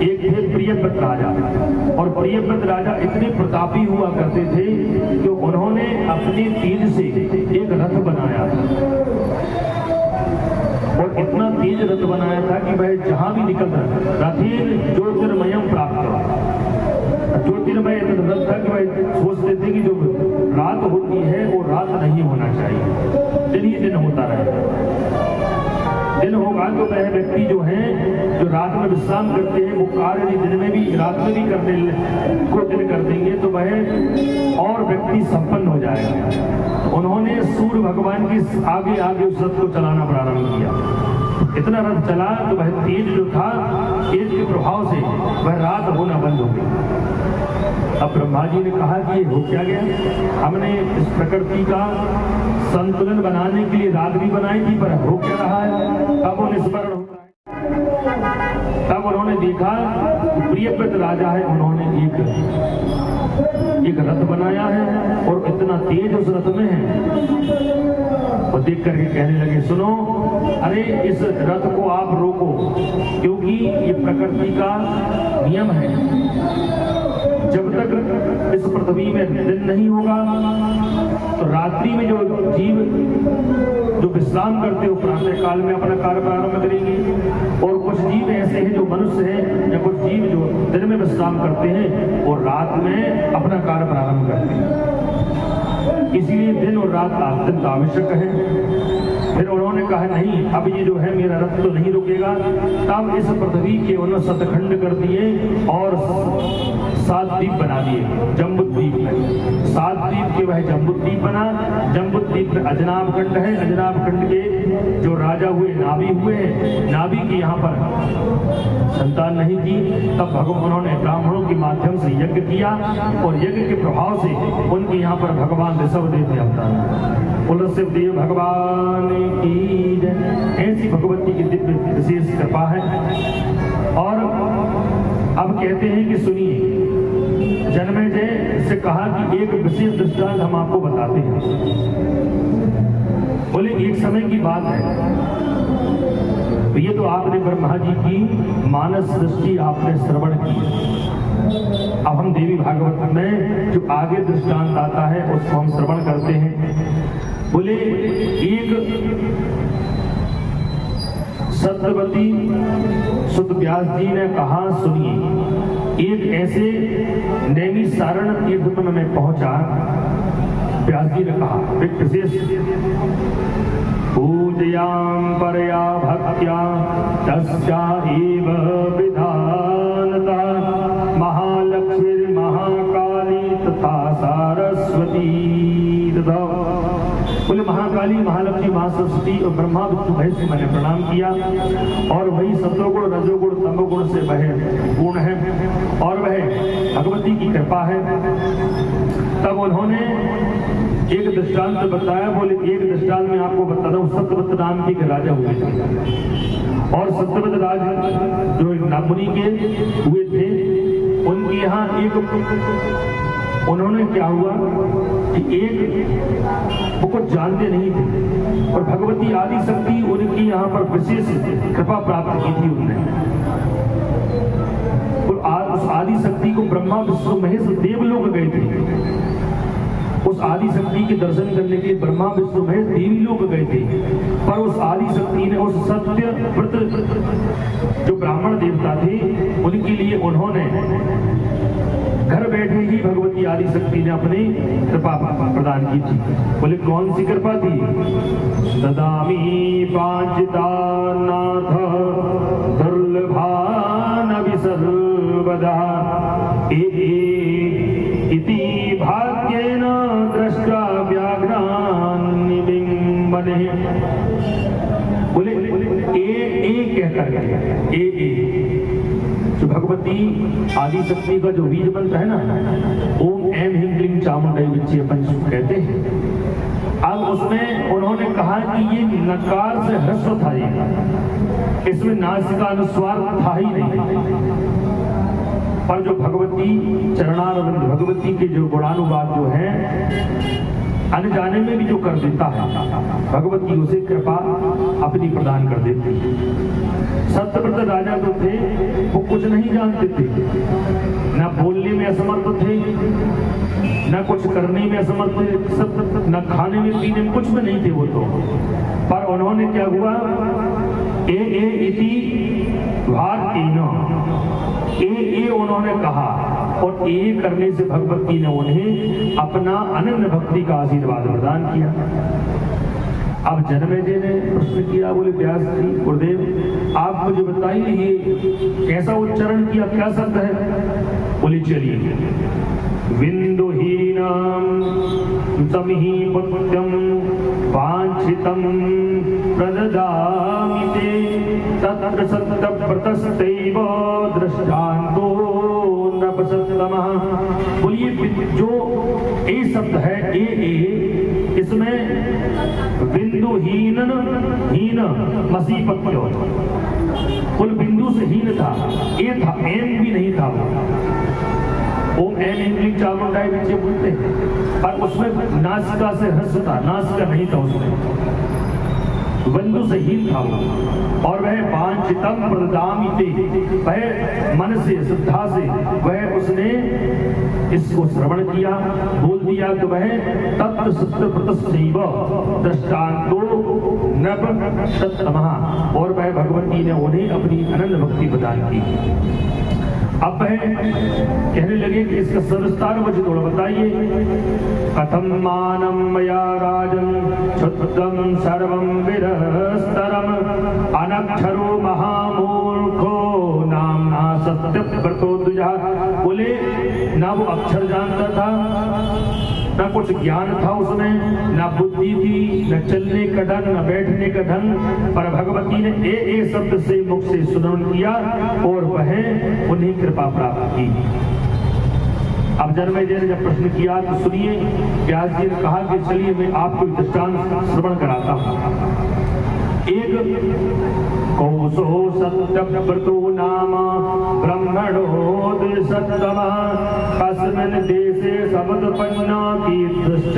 एक थे प्रियव्रत राजा, और प्रियव्रत राजा इतने प्रतापी हुआ करते थे कि उन्होंने अपने तेज से एक रथ बनाया और इतना तेज रथ बनाया था कि वह जहां भी निकलता रथेन ज्योतिर्मयम प्राप्त। ज्योतिर्मय इतना रथ था कि वह सोचते थे कि जो रात होती है वो रात नहीं होना चाहिए, दिन ही दिन होता रहे। दिन होगा तो वह व्यक्ति जो है जो रात में विश्राम करते हैं वो कार्य दिन में भी रात में भी करने को दिन कर देंगे तो वह और व्यक्ति संपन्न हो जाएगा। उन्होंने सूर्य भगवान के आगे आगे उस रथ को चलाना प्रारंभ किया। इतना रथ चला तो वह तेज जो था, तेज के प्रभाव से वह रात होना बंद हो गई। अब ब्रह्मा जी ने कहा कि ये हो क्या गया, हमने इस प्रकृति का संतुलन बनाने के लिए रात भी बनाई थी पर हो क्या रहा है। अब उन्हें स्मरण होता है, तब उन्होंने देखा प्रियव्रत राजा है, उन्होंने एक रथ बनाया है और इतना तेज उस रथ में है। और देख करके कहने लगे सुनो, अरे इस रथ को आप रोको क्योंकि ये प्रकृति का नियम है। जब तक इस पृथ्वी में दिन नहीं होगा तो रात्रि में जो जीव जो विश्राम करते हो प्रातः काल में अपना कार्य प्रारंभ करेंगे, और कुछ जीव ऐसे हैं जो मनुष्य हैं या कुछ जीव जो दिन में विश्राम करते हैं और रात में अपना कार्य प्रारंभ करते हैं। इसीलिए दिन और रात अत्यंत आवश्यक है। फिर उन्होंने कहा नहीं, अब ये जो है मेरा रथ तो नहीं रुकेगा। तब इस पृथ्वी के उन्होंने शतखंड कर दिए और 7 द्वीप बना दिए जम्बुद्वीप में। 7 द्वीप के वह जम्बुद्वीप बना। जम्बुद्वीप में अजनाब खंड है। अजनाब खंड के जो राजा हुए नाभि हुए, नाभि की यहाँ पर संतान नहीं थी। तब भगवान उन्होंने ब्राह्मणों के माध्यम से यज्ञ किया और यज्ञ के प्रभाव से उनके यहाँ पर भगवान ऋषभदेव ने अवतार। बोलो ऋषभदेव भगवान की जय। ऐसी भगवती की दिव्य विशेष कृपा है। और अब कहते हैं कि सुनिए, जन्मेजय से कहा कि एक विशेष दृष्टांत हम आपको बताते हैं। बोले एक समय की बात है, तो ये तो आपने ब्रह्मा जी की मानस सृष्टि आपने श्रवण की। अब हम देवी भागवत में जो आगे दृष्टांत आता है उसको हम श्रवण करते हैं। बोले एक सत्यवती सुत व्यास जी ने कहा, सुनिए, एक ऐसे नैमिषारण तीर्थ में मैं पहुंचा। व्यास जी ने कहा एक विशेष पूजयाम परया भक्त्या तस्या एव विधानता महालक्ष्मी महाकाली तथा सरस्वती। बोले महाकाली महालक्ष्मी महासरस्वती और ब्रह्मा विष्णु महेश से मैंने प्रणाम किया। और वही सतोगुण रजोगुण तमोगुण से वह पूर्ण है और वह भगवती की कृपा है। तब उन्होंने एक दृष्टांत बताया। बोले एक दृष्टांत में आपको बताता हूँ। सत्यवत नाम के राजा हुए थे और सत्यवत राज जो नामुनि के हुए थे, उनके यहाँ एक उन्होंने क्या हुआ कि एक वो कुछ जानते नहीं थे और भगवती आदि शक्ति उनकी यहाँ पर विशेष कृपा प्राप्त की थी उनने। और उस आदि शक्ति को ब्रह्मा विष्णु महेश देवलोक गए थे। उस आदि शक्ति के दर्शन करने के लिए ब्रह्मा विष्णु महेश देवलोक गए थे। पर उस आदि शक्ति ने उस सत्य व्रत जो ब्राह्मण देवता थे उनके लिए उन्होंने घर बैठे ही भगवती आदि शक्ति ने अपनी कृपा प्रदान की थी। बोले कौन सी कृपा थी? ददामी पांचता नाथ दुर्लभान विसर्वदा इति भाग्येन दृष्टा व्याघ्रान् बिंबने। बोले ए कहकर जो भगवती आदि शक्ति का जो बीज मंत्र है ना, ओम ऐम ह्रीं क्लीं चामुंडाई विच्चे अपन कहते हैं। अब उसमें उन्होंने कहा कि ये नकार से ह्रस्व था, इसमें नासिका अनुस्वार था ही नहीं। पर जो भगवती चरणारविंद भगवती के जो गुणानुवाद जो है अनजाने में भी जो कर देता है, भगवती उसे कृपा अपनी प्रदान कर देती है। सत्यव्रत राजा जो थे वो कुछ नहीं जानते थे, न बोलने में असमर्थ थे, न कुछ करने में असमर्थ थे, न खाने में पीने में कुछ में नहीं थे वो तो। पर उन्होंने क्या हुआ, ए इति ए उन्होंने कहा और ए करने से भगवती ने उन्हें अपना अनन्य भक्ति का आशीर्वाद प्रदान किया। अब जन्मेजय ने प्रश्न किया, बोले व्यास जी गुरुदेव आप मुझे बताइए ये कैसा उच्चारण किया, क्या शब्द है? बोले चलिए, विन्दुहीनां तमिहि पुत्यं वाञ्छितं प्रददामि ते तत्र सत्यव्रतस्तैव दृष्टान्तो नृपसत्तमः। बोलिए जो ए शब्द है ए इसमें बिंदुहीन हीन मसी पत्यो, कुल बिंदु से हीन था, ए था, एम भी नहीं था। ओम ऐम ह्रीं क्लीं चामुंडाई विच्चे बोलते हैं, पर उसमें नासिका से ह्रस्व था, नासिका नहीं था, उसमें बंधु से हीन था वो। और वह वांछितम प्रददामि ते, वह मन से श्रद्धा से वह उसने इसको श्रवण किया, बोल दिया तो वह तत्र सत्यव्रतस्यैव दृष्टान्तो नृपसत्तमः, और वह भगवती ने उन्हें अपनी अनन्य भक्ति प्रदान की। अब वह कहने लगे कि इसका सविस्तार मुझे थोड़ा बताइए। कथम मानं मया राजन क्षुद्रं सर्वं विरस्तरम अनक्षरो महामूर्खो नाम्ना सत्यव्रतो द्विजा। बोले ना वो अक्षर जानता था, ना कुछ ज्ञान था उसमें, ना बुद्धि थी, न चलने का ढंग, न बैठने का ढंग, पर भगवती ने ए शब्द से मुख से सुनन किया और वह उन्हें कृपा प्राप्त की। अब जन्मेजय ने जब प्रश्न किया तो सुनिए, व्यास जी ने कहा कि चलिए मैं आपको दृष्टांत श्रवण कराता हूं। एक कौसो सत्यव्रतो नाम ब्रह्मणो द्विशतमा कस्मिन् देशे समुत्पन्ना कीर्तिश्च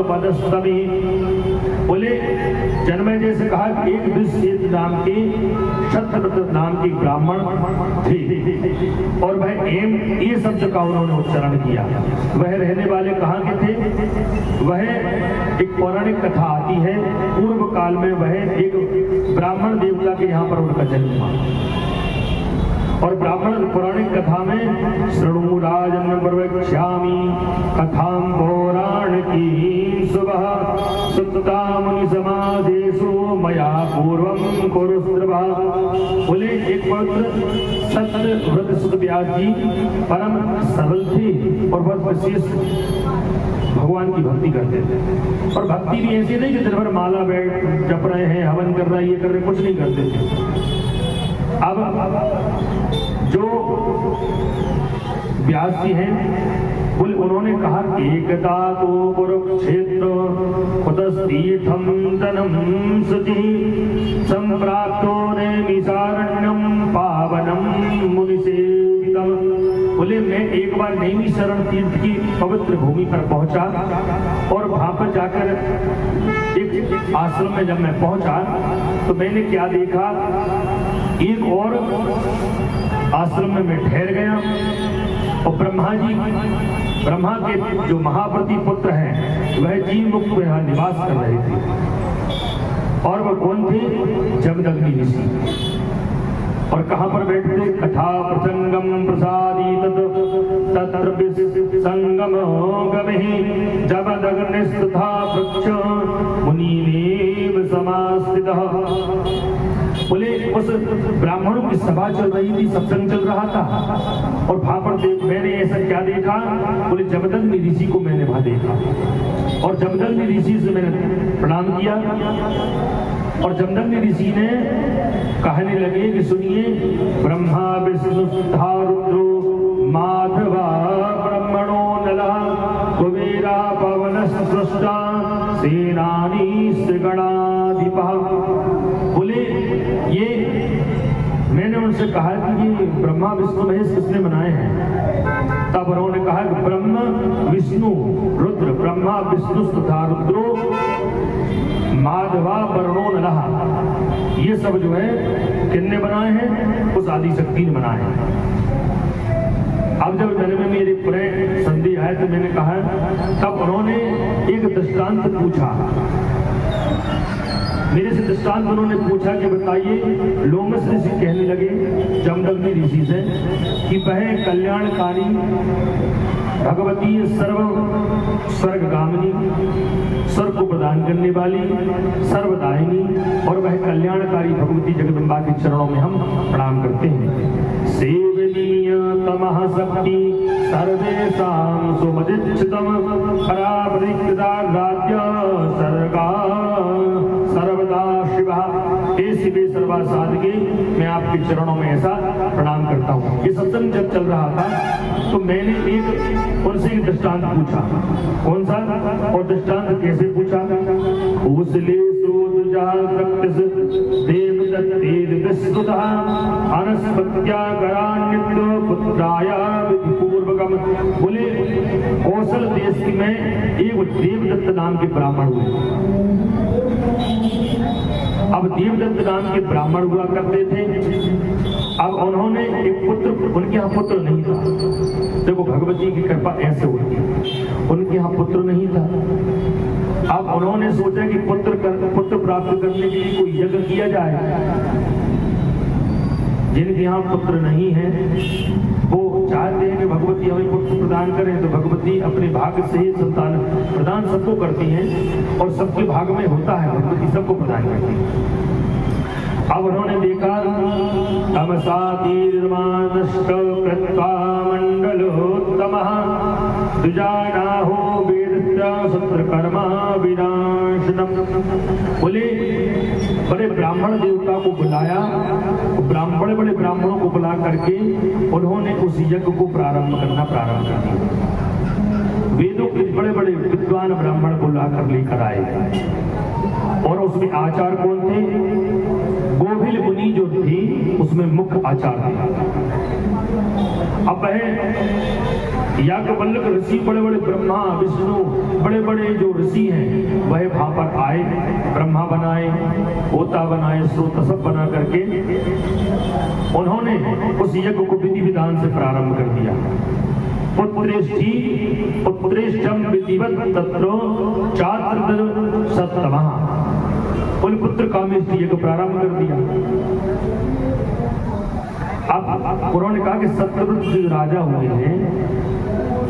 पदस्तमी। बोले जन्मेजय से कहा कि एक दुष्येत नाम के सत्यव्रत नाम के ब्राह्मण थे और वह एम ये शब्द का उन्होंने उच्चारण किया। वह रहने वाले कहाँ के थे? वह एक पौराणिक कथा आती है, पूर्व काल में वह एक ब्राह्मण देवता के यहाँ पर उनका जन्म हुआ। और ब्राह्मण पौराणिक कथा में शृणु राजन् प्रवक्ष्यामि कथां पौराणिकीं सुबह सुत्ता मुनि समादेषु मया पूर्वं कुरुस्त्रभा। बोले एक पवित्र सत्य व्रत सुत व्यास जी परम सरल थे और बहुत विशेष भगवान की भक्ति करते थे। और भक्ति भी ऐसी नहीं कि दिन भर माला बैठ जप रहे हैं, हवन कर रहे हैं, ये कर रहे, कुछ नहीं करते थे। अब जो व्यास जी हैं उन्होंने कहा एकदा तो कुरुक्षेत्र कुतस्तीर्थम तनम सुचि संप्राप्तो नैमिषारण्यम पावनम मुनिसेवितम। बोले मैं एक बार नैमिषारण्य तीर्थ की पवित्र भूमि पर पहुंचा और वहां पर जाकर एक आश्रम में जब मैं पहुंचा तो मैंने क्या देखा, एक और आश्रम में मैं ठहर गया और ब्रह्मा के जो महाव्रती पुत्र हैं वह जीव मुक्त में यहाँ निवास कर रहे थे। और वह कौन थे? जमदग्नि ऋषि। और कहाँ पर बैठते? कथा प्रसंगम प्रसादी तत्र संगम गमहि जमदग्निस्तथा वृक्ष मुनिनेव समास्थितः। बोले उस ब्राह्मणों की सभा चल रही थी, सत्संग चल रहा था और वहां पर मैंने ऐसा क्या देखा? बोले जमदग्नि ऋषि को मैंने वहां देखा और जमदग्नि ऋषि से मैंने प्रणाम किया और जमदग्नि ऋषि ने कहने लगे कि सुनिए, ब्रह्मा विष्णु तथा रुद्रो माधवा ब्रह्मणो नला कुबेरा पवन सृष्टा सेनानी गणाधिपः। बोले ये मैंने उनसे कहा कि ये ब्रह्मा विष्णु महेश किसने बनाए हैं? तब उन्होंने कहा कि ब्रह्म विष्णु रुद्र, ब्रह्मा विष्णु तथा रुद्रो माधवा वर्णो नलः, ये सब जो है किसने बनाए हैं? उस आदि शक्ति ने बनाए हैं। अब जब जन्म में मेरे पूरे संधि आए तो मैंने कहा, तब उन्होंने एक दृष्टांत पूछा मेरे से। दृष्टांत उन्होंने पूछा कि बताइए, लोमस ऋषि कहने लगे जमदग्नि ऋषि से कि वह कल्याणकारी भगवती सर्व स्वर्गगामिनी, स्वर्ग को प्रदान करने वाली सर्वदायिनी और वह कल्याणकारी भगवती जगदम्बा के चरणों में हम प्रणाम करते हैं। सेवनीय तमः शक्ति सर्वेषां सुमदिच्छितम परापरिकृतार्घ्य सर्गा सर्वदा शिवा। हे शिवे सर्वा साधके, मैं आपके चरणों में ऐसा प्रणाम करता हूँ। ये सत्संग जब चल रहा था तो मैंने एक उनसे एक दृष्टांत पूछा। कौन सा? और दृष्टांत कैसे पूछा? उसले बोले कौशल देश में एक देवदत्त नाम के ब्राह्मण हुए। अब देवदत्त नाम के ब्राह्मण हुआ करते थे। अब उन्होंने एक पुत्र, उनके यहाँ पुत्र नहीं था। देखो भगवती की कृपा ऐसे होती है, उनके यहाँ पुत्र नहीं था। अब उन्होंने सोचा कि पुत्र प्राप्त करने के लिए कोई यज्ञ किया जाए। जिनके यहाँ पुत्र नहीं है वो चाहते हैं कि भगवती हमें पुत्र प्रदान करें, तो भगवती अपने भाग से संतान प्रदान सबको करती हैं और सबके भाग में होता है, भगवती सबको प्रदान करती है। अब उन्होंने देखा तमसातीर्मानश्च कृत्वा मंडलोत्तमः द्विजानाहो वेदस्य सत्रकर्मा विनाशनम्। बोले बड़े ब्राह्मण देवता को बुलाया, बड़े बड़े ब्राह्मणों को बुला करके उन्होंने उस यज्ञ को प्रारंभ कर दिया। वेदों के बड़े बड़े विद्वान ब्राह्मण को लाकर लेकर आए और उसमें आचार कौन थे? गोभिल मुनि जो थी उसमें मुख्य आचार थे। अब याज्ञवल्क्य ऋषि बड़े बड़े ब्रह्मा विष्णु बड़े बड़े जो ऋषि हैं वह वहां पर आए, ब्रह्मा बनाए, होता बनाए, स्रोत सब बना करके उन्होंने उस यज्ञ को विधि विधान से प्रारंभ कर दिया। पुत्रेष्ठम विधिवत तत्रो चातुर्दश सप्तमः, कुल पुत्र कामेष्टि यज्ञ प्रारंभ कर दिया। अब उन्होंने कहा कि सत्यव्रत जो राजा हुए हैं,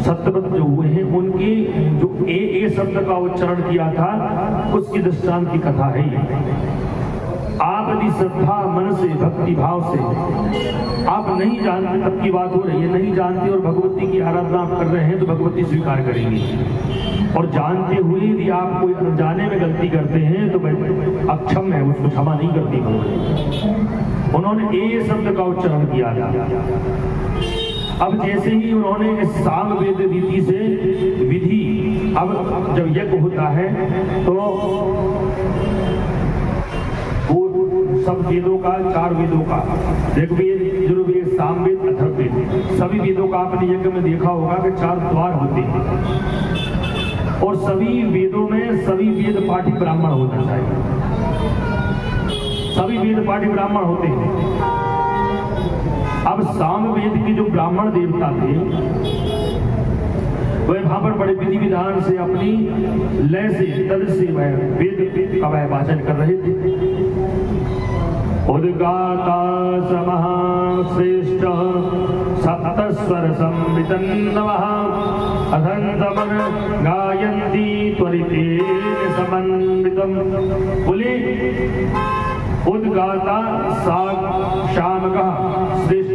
सत्यव्रत जो हुए हैं उनके जो ए शब्द का उच्चारण किया था उसकी दृष्टांत की कथा है। आप यदि श्रद्धा मन से भक्ति भाव से आप नहीं जानते, तब की बात हो रही है, नहीं जानते और भगवती की आराधना आप कर रहे हैं तो भगवती स्वीकार करेंगी, और जानते हुए यदि आप कोई अनजाने में गलती करते हैं तो अक्षम है, उसको क्षमा नहीं करती भगवती। उन्होंने ए शब्द का उच्चारण किया था। अब जैसे ही उन्होंने साम वेद रीति से विधि, अब जब यज्ञ होता है तो सब वेदों का, 4 वेदों का, ऋग्वेद, यजुर्वेद, सामवेद, अथर्ववेद, सभी वेदों का आपने यज्ञ में देखा होगा कि 4 द्वार होते हैं और सभी वेदों में सभी वेद पाठी ब्राह्मण होना चाहिए, सभी वेद पाठी ब्राह्मण होते हैं। अब सामवेद के जो ब्राह्मण देवता थे वह वहां पर बड़े विधि विधान से अपनी लय से तद से वह वेद का वह वाचन कर रहे थे। उद्गाता समः श्रेष्ठ सप्तस्वर संवितन्नवः अथन्तमन गायन्ति त्वरितेन समन्वितम्। बोले उद्गाता शामकः श्रेष्ठ,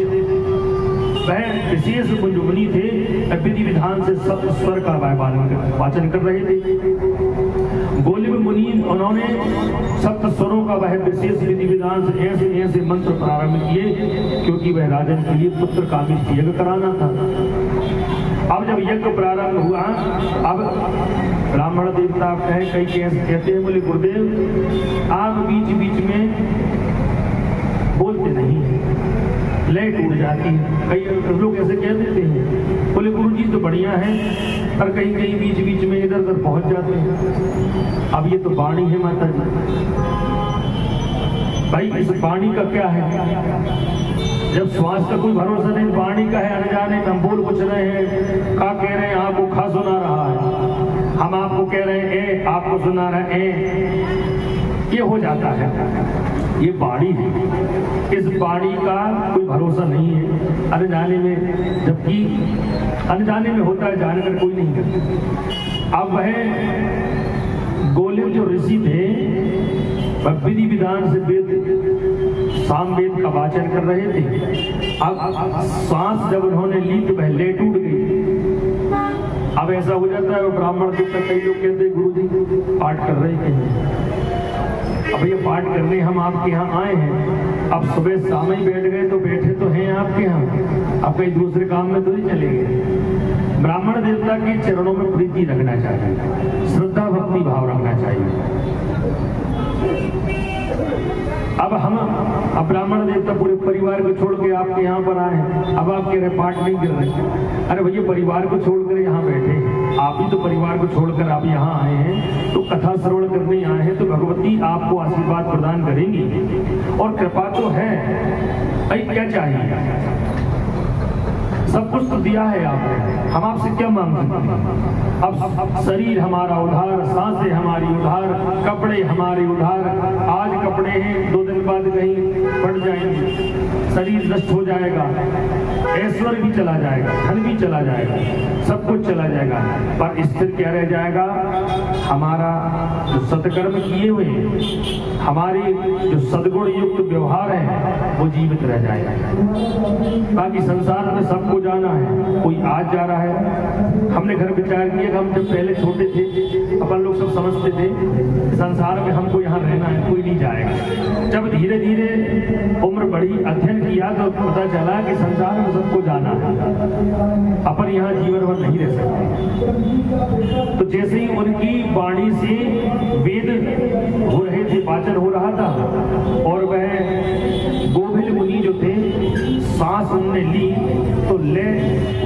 वह विशेष मुनि थे, विधि विधान से सब स्वर का वाचन कर रहे थे। गोलिब मुनि उन्होंने सप्त स्वरों का वह विशेष विधि विधान से ऐसे ऐसे मंत्र प्रारंभ किए क्योंकि वह राजन के लिए पुत्र कामेष्टि यज्ञ कराना था। अब जब यज्ञ प्रारंभ हुआ, अब ब्राह्मण देवता कई कहते हैं, बोले गुरुदेव आप बीच बीच में बोलते नहीं है, लय टूट जाती है। कई लोग ऐसे कह देते हैं, बोले गुरु जी तो बढ़िया है, पर कहीं कहीं बीच बीच में इधर उधर पहुंच जाते हैं। अब ये तो वाणी है माता जी, भाई इस वाणी का क्या है? जब श्वास का कोई भरोसा नहीं, वाणी का है, अनजाने में हम बोल कुछ रहे हैं, का कह रहे हैं, आपको खा सुना रहा है, हम आपको कह रहे हैं ए, आपको सुना रहे हैं, ये हो जाता है। ये वाणी है, इस वाणी का कोई भरोसा नहीं है, अनजाने में, जबकि अनजाने में होता है, जानकर कोई नहीं करता। अब वह गोलिब जो ऋषि थे विधि विधान से वेद सामवेद का वाचन कर रहे थे। अब सांस जब उन्होंने ली तो वह ले टूट गई। अब ऐसा हो जाता है, ब्राह्मण के कई लोग कहते हैं गुरु जी पाठ कर रहे हैं, अब ये पाठ करने हम आपके यहाँ आए हैं, अब सुबह शाम ही बैठ गए तो बैठे तो हैं आपके यहाँ, अब कहीं दूसरे काम में तो नहीं चले गए। ब्राह्मण देवता के चरणों में प्रीति रखना चाहिए, श्रद्धा भक्ति भाव रखना चाहिए। अब ब्राह्मण देवता पूरे परिवार को छोड़ के आपके यहाँ पर आए, अब आप कह रहे पाठ नहीं कर रहे। अरे भैया परिवार को छोड़कर यहाँ बैठे, आप ही तो परिवार को छोड़कर आप यहाँ आए हैं, तो कथा श्रवण करने आए हैं, तो भगवती आपको आशीर्वाद प्रदान करेंगी और कृपा तो है। भाई क्या चाहिए? सब कुछ तो दिया है आपने, हम आपसे क्या मांग सकते हैं? अब शरीर हमारा उधार, सांसें हमारी उधार, कपड़े हमारे उधार। आज कपड़े हैं, 2 दिन बाद कहीं बढ़ जाएंगे, शरीर नष्ट हो जाएगा, ऐश्वर्य भी चला जाएगा, धन भी चला जाएगा, सब कुछ चला जाएगा, पर स्थिर क्या रह जाएगा? हमारा जो सत्कर्म किए हुए हैं, हमारी जो सद्गुण युक्त व्यवहार है, वो जीवित रह जाएगा। बाकी संसार में सबको जाना है, कोई आज जा रहा है। हमने घर विचार किया कि हम जब पहले छोटे थे, अपन लोग सब समझते थे संसार में हमको यहाँ रहना है, कोई नहीं जाएगा। जब धीरे धीरे उम्र बढ़ी, अध्ययन किया, तो पता चला कि संसार में सबको जाना है, अपन यहाँ जीवन भर नहीं रह सकते। तो जैसे ही उनकी वाणी से वेद हो रहे थे, वाचन हो रहा था, और वह गोभिल मुनि जो थे, सांस उन्होंने ली तो ले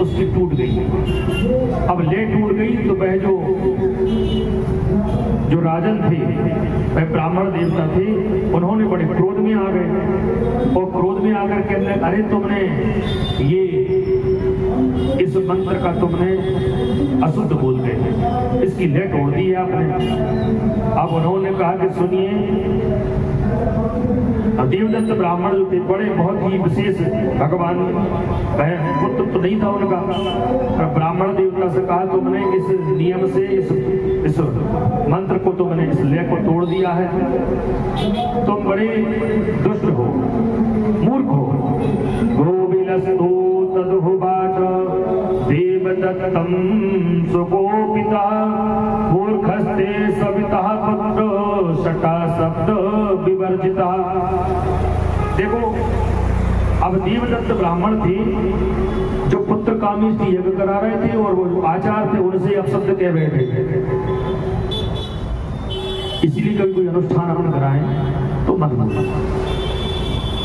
उसकी टूट गई। अब ले टूट गई तो वह जो राजन थे, वह ब्राह्मण देवता थे, उन्होंने बड़े क्रोध में आ गए, और क्रोध में आकर कहने, अरे तुमने ये इस मंत्र का तुमने अशुद्ध बोल गए, इसकी ले तोड़ दी है आपने। अब उन्होंने कहा कि सुनिए, देवदत्त ब्राह्मण जो थे, बड़े बहुत ही विशेष भगवान, पुत्र तो नहीं था उनका, ब्राह्मण देवता से कहा तुमने इस नियम से इस मंत्र को, तुमने इस लय को तोड़ दिया है, तुम बड़े दुष्ट हो, मूर्ख हो। गोविलस्तु तदुवाच देवदत्तं सुकोपिता मूर्खस्ते सविता पुत्र शटा शब्द विवर्जिता। देखो, अब देवदत्त ब्राह्मण थे जो पुत्र कामी से यज्ञ करा रहे थे, और वो जो आचार्य थे उनसे अपशब्द कह बैठे थे। इसलिए कभी कोई अनुष्ठान अपन कराएं तो मत बोलना,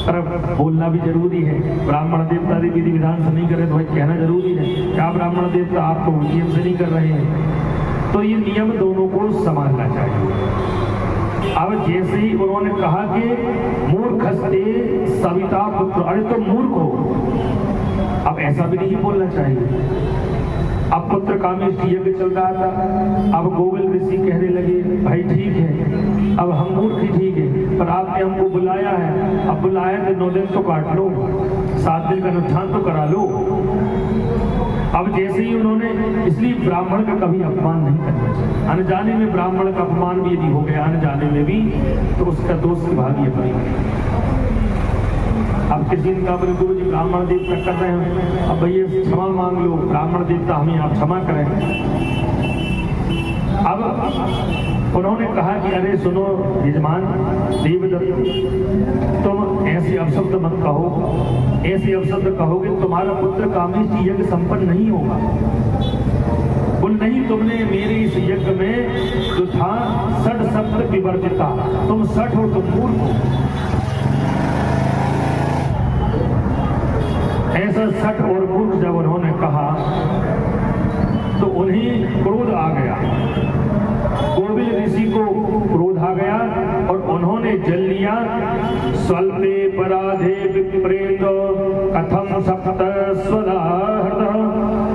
पर बोलना भी जरूरी है। ब्राह्मण देवता विधि विधान से नहीं करे तो भाई कहना जरूरी है, क्या ब्राह्मण देवता आप तो नियम से नहीं कर रहे हैं, तो ये नियम दोनों को संभालना चाहिए। अब जैसे ही उन्होंने कहा कि मूर्खस्ते सविता पुत्र, अरे तुम मूर्ख हो, अब ऐसा भी नहीं बोलना चाहिए। अब पुत्र कामेष्ट यज्ञ चल रहा था, अब गोविल ऋषि कहने लगे, भाई ठीक है, अब हम मूर्ख ही ठीक है, पर आपने हमको बुलाया है, अब बुलाया तो 9 दिन तो काट लो, 7 दिन का अनुष्ठान तो करा लो। अब जैसे ही उन्होंने, इसलिए ब्राह्मण का कभी अपमान नहीं करना चाहिए। अनजाने में ब्राह्मण का अपमान भी यदि हो गया, अनजाने में भी, तो उसका दोष विभागीय बनेगा। अब किसी दिन का बोले गुरु जी ब्राह्मण देवता कर रहे हैं, अब भैया क्षमा मांग लो, ब्राह्मण देवता हमें आप क्षमा करें। अब उन्होंने कहा कि अरे सुनो यजमान देवदत्त, तुम ऐसे अपशब्द मत कहो, ऐसे अपशब्द कहोगे तुम्हारा पुत्र कामेष्ट यज्ञ संपन्न नहीं होगा। बोल नहीं, तुमने मेरे इस यज्ञ में जो था षट शब्द विवर्जिता, तुम षट हो, तुम मूर्ख हो। ऐसा सठ और मूर्ख जब उन्होंने कहा तो उन्हें क्रोध आ गया, गोविल ऋषि को क्रोध आ गया, और उन्होंने जल लिया। स्वल्पे पराधे विप्रेत कथम सप्त स्वदाहृत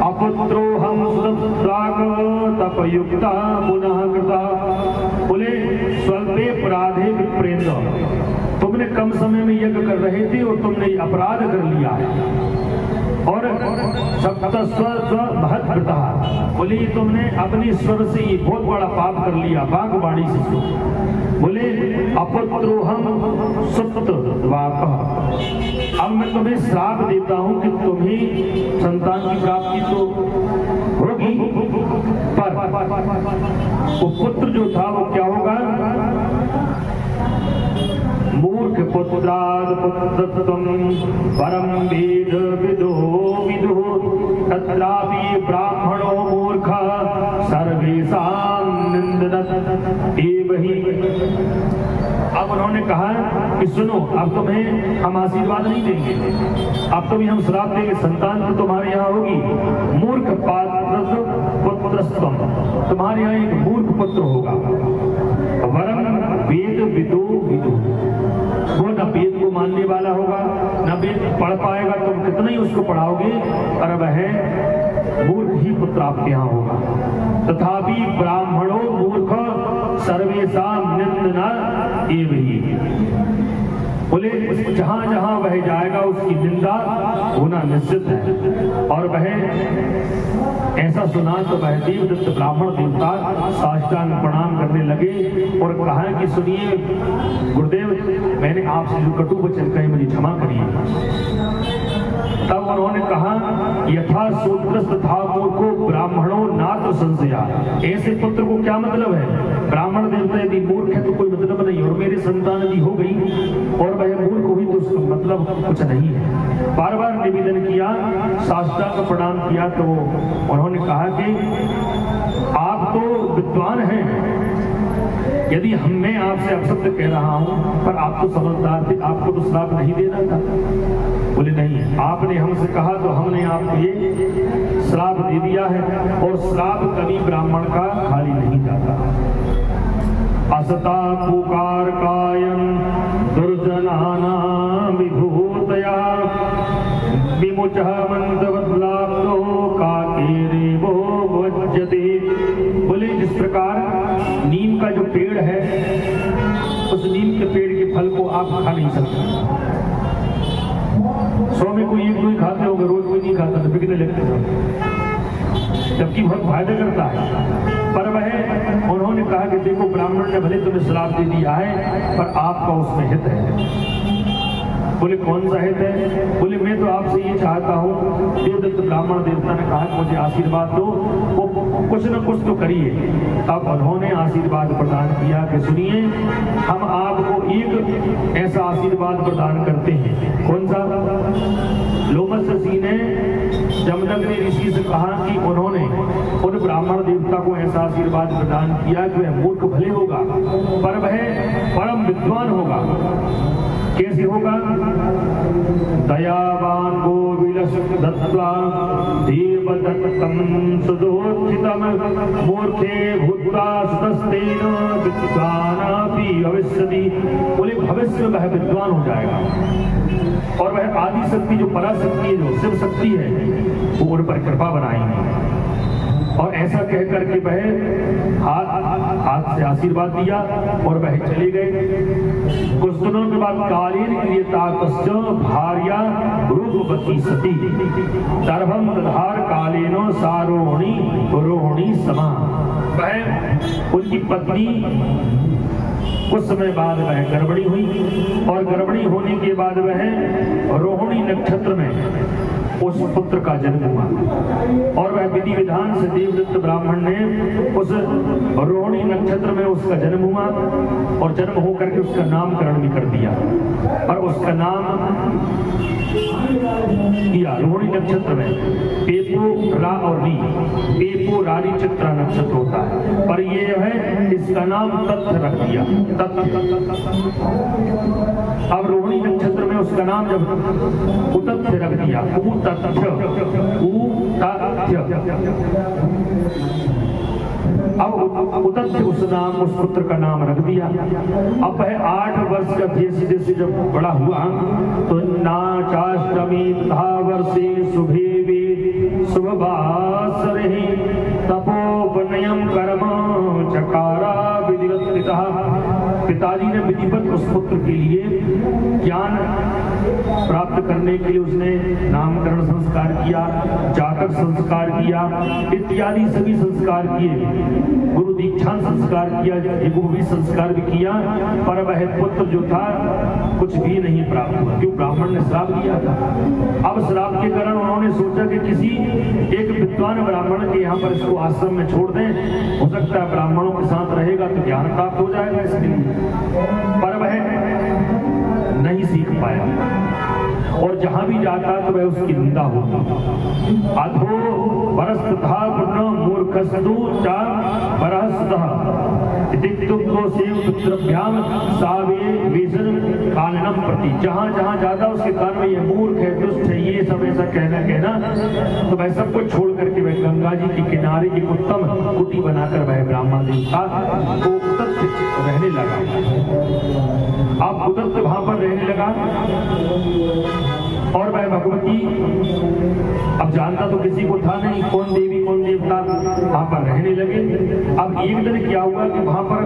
अपुत्रो हम सुप्राक तपयुक्ता पुनः कृता। बोले स्वल्पे पराधे विप्रेत, तुमने कम समय में यज्ञ कर रहे थे और तुमने अपराध कर लिया है, और महत्वता बोले तुमने अपने स्वर से ये बहुत बड़ा पाप कर लिया, बागवाणी से। बोले अपुत्रोहम सुप्त वाक, अब मैं तुम्हें श्राप देता हूं कि तुम्हें संतान की प्राप्ति तो होगी, पर वो पुत्र जो था वो क्या होगा? मूर्ख पुत्राद पुत्रत्वं परम वेद विदो विदुः तत्रापि ब्राह्मणो मूर्खः सर्वेषां निन्दत एव हि। अब उन्होंने कहा कि सुनो, अब तुम्हें हम आशीर्वाद नहीं देंगे, अब तुम्हें हम श्राप देंगे, संतान तो तुम्हारे यहाँ होगी। मूर्ख पात्र पुत्रस्त्वं, तुम्हारे यहाँ एक मूर्ख पुत्र होगा। वरम वेद विदो विदु, वो न वेद को मानने वाला होगा, न वेद पढ़ पाएगा, तुम कितना ही उसको पढ़ाओगे, और वह मूर्ख ही पुत्र आपके यहाँ होगा। तथापि ब्राह्मणो मूर्ख सर्वेषां निन्दना एव हि। बोले जहां जहां वह जाएगा उसकी निंदा होना निश्चित है। और वह ऐसा सुना तो वह देवदत्त ब्राह्मण देवता साष्टांग प्रणाम करने लगे और कहा कि सुनिए गुरुदेव, मैंने आपसे जो कटु वचन कहे मुझे क्षमा करिए। तब उन्होंने कहा यथा शूद्रस्त था मूर्खो ब्राह्मणों नात्र संशया। ऐसे पुत्र को क्या मतलब है? ब्राह्मण देवता यदि मूर्ख है तो कोई मतलब नहीं, और मेरी संतान यदि हो गई और वह मूर्ख हुई तो उसका मतलब कुछ नहीं है। बार बार निवेदन किया, साष्टांग प्रणाम किया तो उन्होंने कहा कि आप तो विद्वान हैं, यदि मैं आपसे अपशब्द कह रहा हूं पर आप तो समझदार थे, आपको तो श्राप नहीं देना था। बोले नहीं, आपने हमसे कहा तो हमने आपको ये श्राप दे दिया है, और श्राप कभी ब्राह्मण का खाली नहीं जाता। असता पुकार कायन दुर्जनानां विभूतया विमुचः मंदवद्लाप्तो काकेरेवो वज्जते। बोले जिस प्रकार नीम का जो पेड़ है, उस नीम के पेड़ के फल को आप खा नहीं सकते। 100 में कोई एक कोई खाते होगा, रोज कोई नहीं खाता तो बिकने लगते हैं, जबकि बहुत फायदा करता है। पर वह उन्होंने कहा कि देखो ब्राह्मण ने भले तुम्हें श्राप दे दिया है पर आपका उसमें हित है। बोले कौन सा हित है? बोले मैं तो आपसे ये चाहता हूँ, देवदत्त ब्राह्मण देवता ने कहा मुझे आशीर्वाद दो, वो कुछ न कुछ तो करिए। तब उन्होंने आशीर्वाद प्रदान किया कि सुनिए हम आपको एक ऐसा आशीर्वाद प्रदान करते हैं। कौन सा? लोमस ऋषि ने जमदग्नि ऋषि से कहा कि उन्होंने उन ब्राह्मण देवता को ऐसा आशीर्वाद प्रदान किया कि वह मूर्ख भले होगा पर वह परम विद्वान होगा। कैसे होगा? दयावान को विलस दत्त्वा देवदत्तं सुदोत्थितं मूर्खे भूत्वा सुतस्तेन विद्वानापि भविष्यति। बोले भविष्य में वह विद्वान हो जाएगा, और वह आदि शक्ति जो पराशक्ति है, जो शिव शक्ति है, वो उन पर कृपा बनाएंगे। और ऐसा कह करके वह हाथ से आशीर्वाद दिया और वह चले गए। कुछ दिनों के बाद कालीन क्रियताकश्च भार्या रूपवती सती दर्भम दधार कालीनो सारोहिणी रोहिणी समा। वह उनकी पत्नी कुछ समय बाद वह गर्भणी हुई, और गर्भणी होने के बाद वह रोहिणी नक्षत्र में उस पुत्र का जन्म हुआ, और वह विधि विधान से देवदत्त ब्राह्मण ने उस रोहिणी नक्षत्र में उसका जन्म हुआ, और जन्म होकर के उसका नामकरण भी कर दिया। और उसका नाम किया रोहिणी नक्षत्र में पेपो रा और री, पेपो रानी चित्रा नक्षत्र होता है, पर ये है इसका नाम तथ्य रख दिया। अब रोहिणी नक्षत्र में उसका नाम जब उतथ्य रख दिया, अब उतथ्य उस नाम उस पुत्र का नाम रख दिया। अब वह 8 वर्ष का जैसे जैसे जब बड़ा हुआ तो नाचाष्टमी तथा वर्षे शुभे शुभवासरे तपोवनयं कर्म चकारा विधिवत पिता। पिताजी ने विधिवत उस पुत्र के लिए ज्ञान प्राप्त करने के लिए उसने नामकरण संस्कार किया, जातक संस्कार किया, इत्यादि सभी संस्कार किए, गुरु दीक्षा संस्कार किया, भी संस्कार भी किया, पर वह पुत्र जो था कुछ भी नहीं प्राप्त हुआ, क्यों? ब्राह्मण ने श्राप दिया था। अब श्राप के कारण उन्होंने सोचा कि किसी एक विद्वान ब्राह्मण के यहाँ पर इसको आश्रम में छोड़ दें, हो सकता है ब्राह्मणों के साथ रहेगा तो ज्ञान प्राप्त हो जाएगा इसके लिए, पर वह नहीं सीख पाया, और जहां भी जाता तो वह उसकी निंदा होती। अधो परस्तथा पुनः मूर्खस्तु च परस्तः इत्युक्तो सेव पुत्रभ्याम सावे वेशन काननम प्रति। जहां जहां जाता उसके कान में ये मूर्ख है, दुष्ट है, ये सब ऐसा कहना, तो वह सब कुछ छोड़ करके वह गंगा जी के किनारे एक उत्तम कुटी बनाकर वह ब्राह्मण देवता को उतथ्य रहने लगा। अब उतथ्य वहां पर रहने लगा। और वह भगवती अब जानता तो किसी को था नहीं कौन देवी कौन देवता, वहां पर रहने लगे। अब एक दिन क्या हुआ कि वहां पर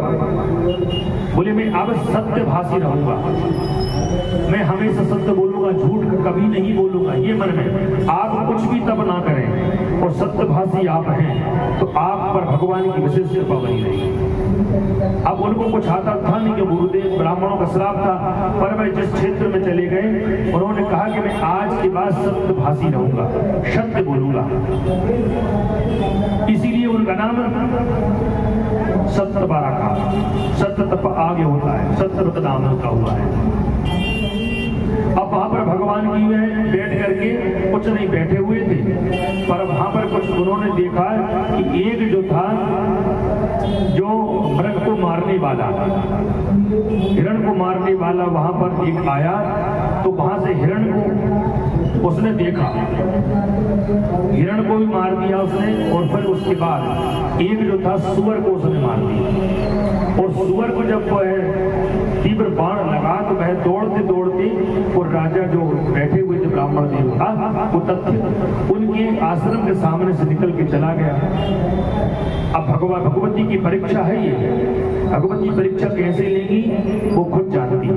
बोले मैं अब सत्यभाषी रहूंगा, मैं हमेशा सत्य बोलूंगा, झूठ कभी नहीं बोलूंगा, ये मन में। आप कुछ भी तब ना करें और सत्यभाषी आप हैं तो आप पर भगवान की विशेष कृपा बनी रहेगी। अब उनको कुछ आता था नहीं कि गुरुदेव ब्राह्मणों का श्राप था, पर वह जिस क्षेत्र में चले गए उन्होंने कहा कि मैं आज के बाद सत्यभाषी रहूंगा, सत्य बोलूंगा। इसीलिए उनका नाम सत्यबारा का, सत्य तप आगे होता है, सत्यव्रत नाम उनका हुआ है। अब वहां पर भगवान की में बैठ करके कुछ नहीं बैठे हुए थे, पर वहां पर कुछ उन्होंने देखा कि एक जो था जो मृग को मारने वाला, हिरण को मारने वाला वहां पर एक आया, तो वहां से हिरण को उसने देखा, हिरण को भी मार दिया उसने, और फिर उसके बाद एक जो था सुअर को उसने मार दिया। और सुअर को जब वह तीव्र बाण लगा तो वह दौड़ते दौड़ते और राजा जो बैठे हुए थे ब्राह्मण देवता, वो तथ्य उनके आश्रम के सामने से निकल के चला गया। अब भगवती की परीक्षा है ये, भगवती परीक्षा कैसे लेगी वो खुद जानती है,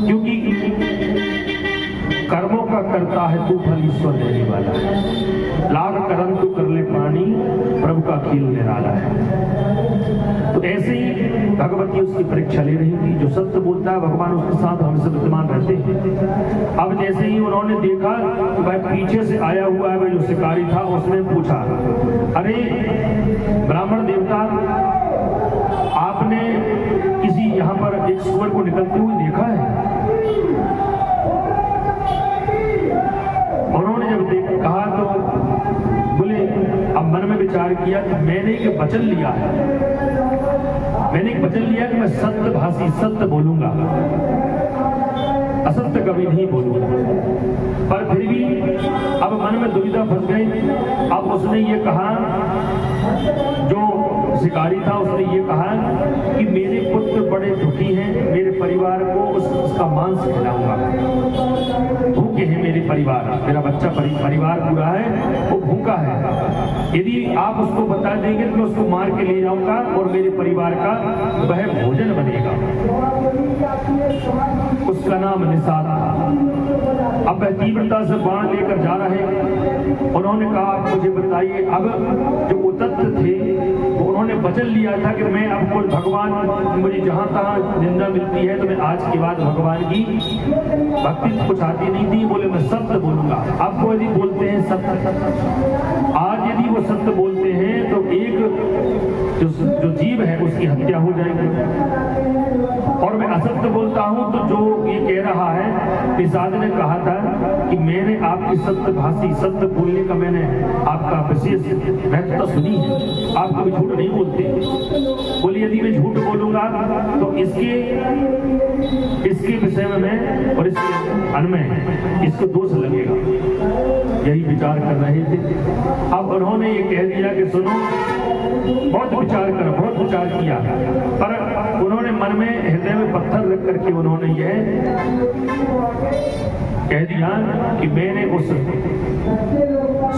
क्योंकि कर्मों का करता है तू फल ईश्वर देने वाला है, लाभ कर्म तू कर ले प्राणी प्रभु का खेल निराला है। तो ऐसे ही भगवती उसकी परीक्षा ले रही थी, जो सत्य बोलता है भगवान उसके साथ हमेशा विद्यमान रहते हैं। अब जैसे ही उन्होंने देखा तो भाई पीछे से आया हुआ है, वह जो शिकारी था उसने पूछा, अरे ब्राह्मण देवता आपने किसी यहाँ पर एक सुअर को निकलते हुए देखा है? उन्होंने जब कहा तो बोले, अब मन में विचार किया कि मैंने एक वचन लिया है, मैंने एक वचन लिया कि मैं सत्यभाषी, सत्य बोलूंगा, असत्य कभी नहीं बोलूंगा। पर फिर भी अब मन में दुविधा फंस गई। अब उसने ये कहा, जो शिकारी था उसने ये कहा कि मेरे पुत्र बड़े दुखी हैं, मेरे परिवार को उसका मांस खिलाऊंगा, भूखे हैं मेरे परिवार, मेरा बच्चा परिवार पूरा है वो भूखा है, यदि आप उसको बता देंगे तो मैं उसको मार के ले जाऊंगा और मेरे परिवार का वह भोजन बनेगा। उसका नाम निषाद था। अब वह तीव्रता से बाण लेकर जा रहे हैं। उन्होंने कहा, आप मुझे बताइए, अब जो उतत्त थे तो उन्होंने वचन लिया था कि मैं अब कोई भगवान, मुझे जहां तहां निंदा मिलती है तो मैं आज के बाद भगवान की भक्ति कुछ आती नहीं थी, बोले मैं सत्य बोलूंगा। आपको यदि बोलते हैं सत्य, आज यदि वो सत्य बोलते हैं तो एक जो जीव है उसकी हत्या हो जाएगी, और मैं असत्य बोलता हूं तो जो ये कह रहा है, निषाद ने कहा था कि मैंने आपकी सत्यभाषी, सत्य बोलने का मैंने आपका विशेष महत्वता सुनी है, आप कभी झूठ नहीं बोलते। बोले यदि मैं झूठ बोलूंगा तो इसके विषय में मैं और इसके अनमय इसको दोष लगेगा, यही विचार कर रहे थे। अब उन्होंने ये कह दिया कि सुनो, बहुत विचार कर, बहुत विचार किया, पर उन्होंने मन में हृदय में पत्थर रख करके उन्होंने यह कह दिया कि मैंने उस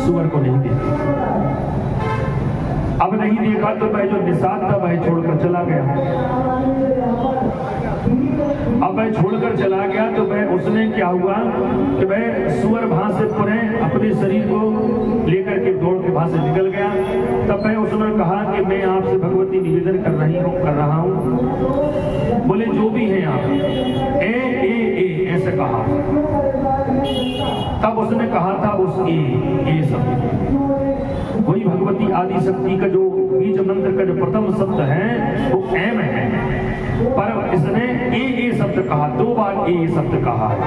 सुअर को नहीं देखा। अब नहीं देखा तो वह जो निषाद था वह छोड़कर चला गया। अब वह छोड़कर चला गया तो वह उसने क्या हुआ कि वह सुअर वहां से पुनः अपने शरीर को लेकर के दौड़ के वहां से निकल गया। तब वह उसने कहा कि मैं आपसे भगवती निवेदन कर रहा हूं। बोले जो भी है आप ए ऐसे कहा। तब उसने कहा था उस ए शब्द, वही भगवती आदि शक्ति का जो बीज मंत्र का जो प्रथम शब्द है वो एम है, पर इसने ए शब्द कहा, 2 बार ए शब्द कहा है।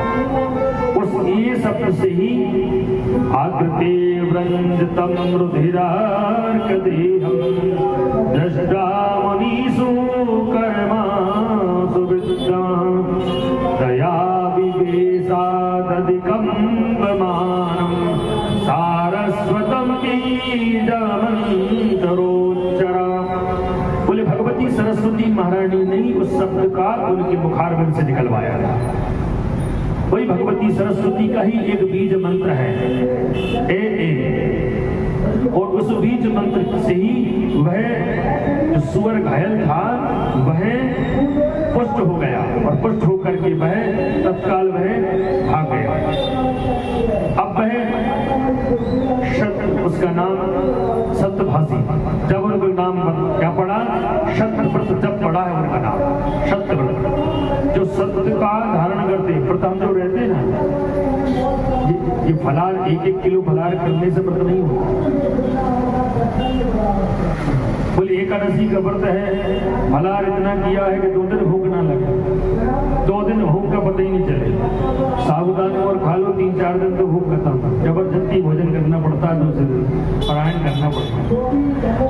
उस ए शब्द से ही आकृते व्रंजतम रुधिरार्क देहम दृष्टा मनीषु कर्मा सुविद्या दया विवेशादधिकं प्रमाणम सारस्वतम कीजमंतरोच्चरा। बोले भगवती सरस्वती महारानी ने उस शब्द का उनके मुखारविंद से निकलवाया था। वही भगवती सरस्वती का ही एक बीज मंत्र है ए। और उस बीज मंत्र से ही वह जो सुअर घायल था वह पुष्ट हो गया, और पुष्ट होकर के वह तत्काल वह भाग गया। अब वह उसका नाम सत्यभाषी, जब उनका नाम क्या पड़ा, सत्यव्रत जब पड़ा है उनका नाम सत्यव्रत, जो सत्य का धारण करते। प्रथम जो रहते हैं ना, ये फलार 1-1 किलो फलार करने से व्रत नहीं होता। बोले एकादशी का व्रत है, फलार इतना किया है कि 2 दिन भूख ना लगे, 2 दिन भूख का पता ही नहीं चले। साबुदाना और खा लो 3-4 दिन तो भूख खत्म, जबरदस्ती भोजन करना पड़ता है, दूसरे दिन पारायण करना पड़ता है।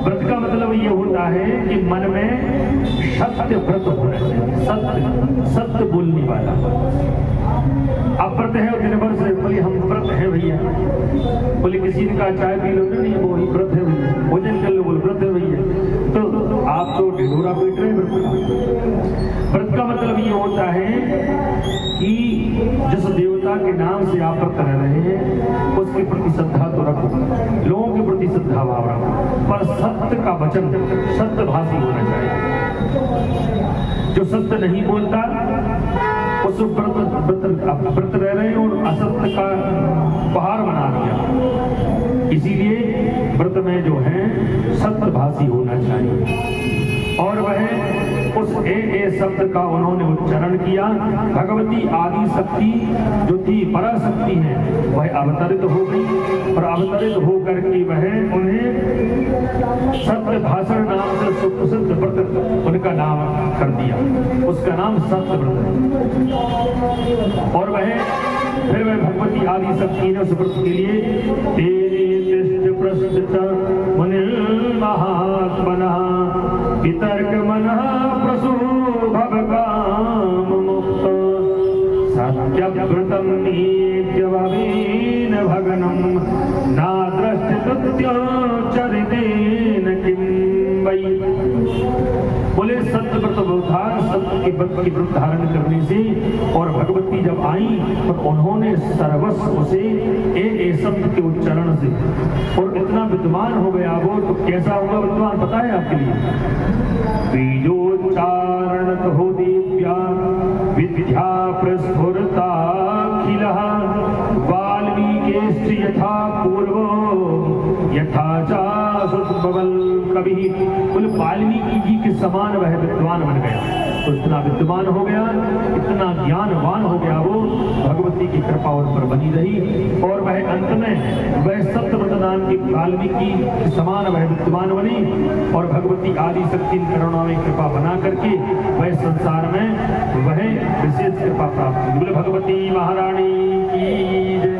व्रत का मतलब ये होता है कि मन में सत्य व्रत होना चाहिए, सत्य बोलने वाला। अब व्रत है और दिन भर से बोले हम व्रत है भैया, बोले किसी ने कहा चाय पी लो, नहीं वो ही व्रत है भैया, भोजन कर लो, बोले व्रत है भैया, तो आप तो ढिढोरा पीट रहे हैं। व्रत का मतलब ये होता है कि जिस देवता के नाम से आप व्रत रह रहे हैं उसके प्रति श्रद्धा तो रखो, लोगों के प्रति श्रद्धा भाव रखो, पर सत्य का वचन सत्यभाषी होना चाहिए। जो सत्य नहीं बोलता उस व्रत रह रहे हैं और असत्य का पहाड़ बना दिया। इसीलिए व्रत में जो है सत्यभाषी होना चाहिए। और वह उस ए शब्द का उन्होंने उच्चारण किया। भगवती आदि शक्ति जो थी पराशक्ति है वह अवतरित हो गई, और अवतरित होकर के वह उन्हें सत्य भाषण नाम से सुप्रसिद्ध व्रत उनका नाम कर दिया, उसका नाम सत्य व्रत है। और वह फिर वह भगवती आदि शक्ति ने उस व्रत के लिए महात्मना वितर्क मन प्रसू भव काम मुक्त सत्यव्रतम नित्यवेन भगनम नाद्रष्टुत्य चरितेन किं वै। बोले सत्य व्रत उद्धार, सत्य के व्रत की व्रत धारण करने से, और भगवती जब आई तो उन्होंने सर्वस्व से ए शब्द के उच्चारण से, और इतना विद्वान हो गया वो, तो कैसा होगा विद्वान पता है आपके लिए? बीजोच्चारण हो दिव्या विद्या प्रस्फुरता खिलः वाल्मीकि यथा पूर्व यथा चासुबल कवि। बोले वाल्मीकि जी के समान वह विद्वान बन गया, तो इतना विद्वान हो गया, इतना ज्ञानवान हो गया वो, भगवती की कृपा उन पर बनी रही। और वह अंत में वह सत्यव्रत नाम की वाल्मीकि के समान वह विद्वान बनी, और भगवती आदि शक्ति करुणा में कृपा बना करके वह संसार में वह विशेष कृपा प्राप्त हुई। बोले भगवती महारानी की जय।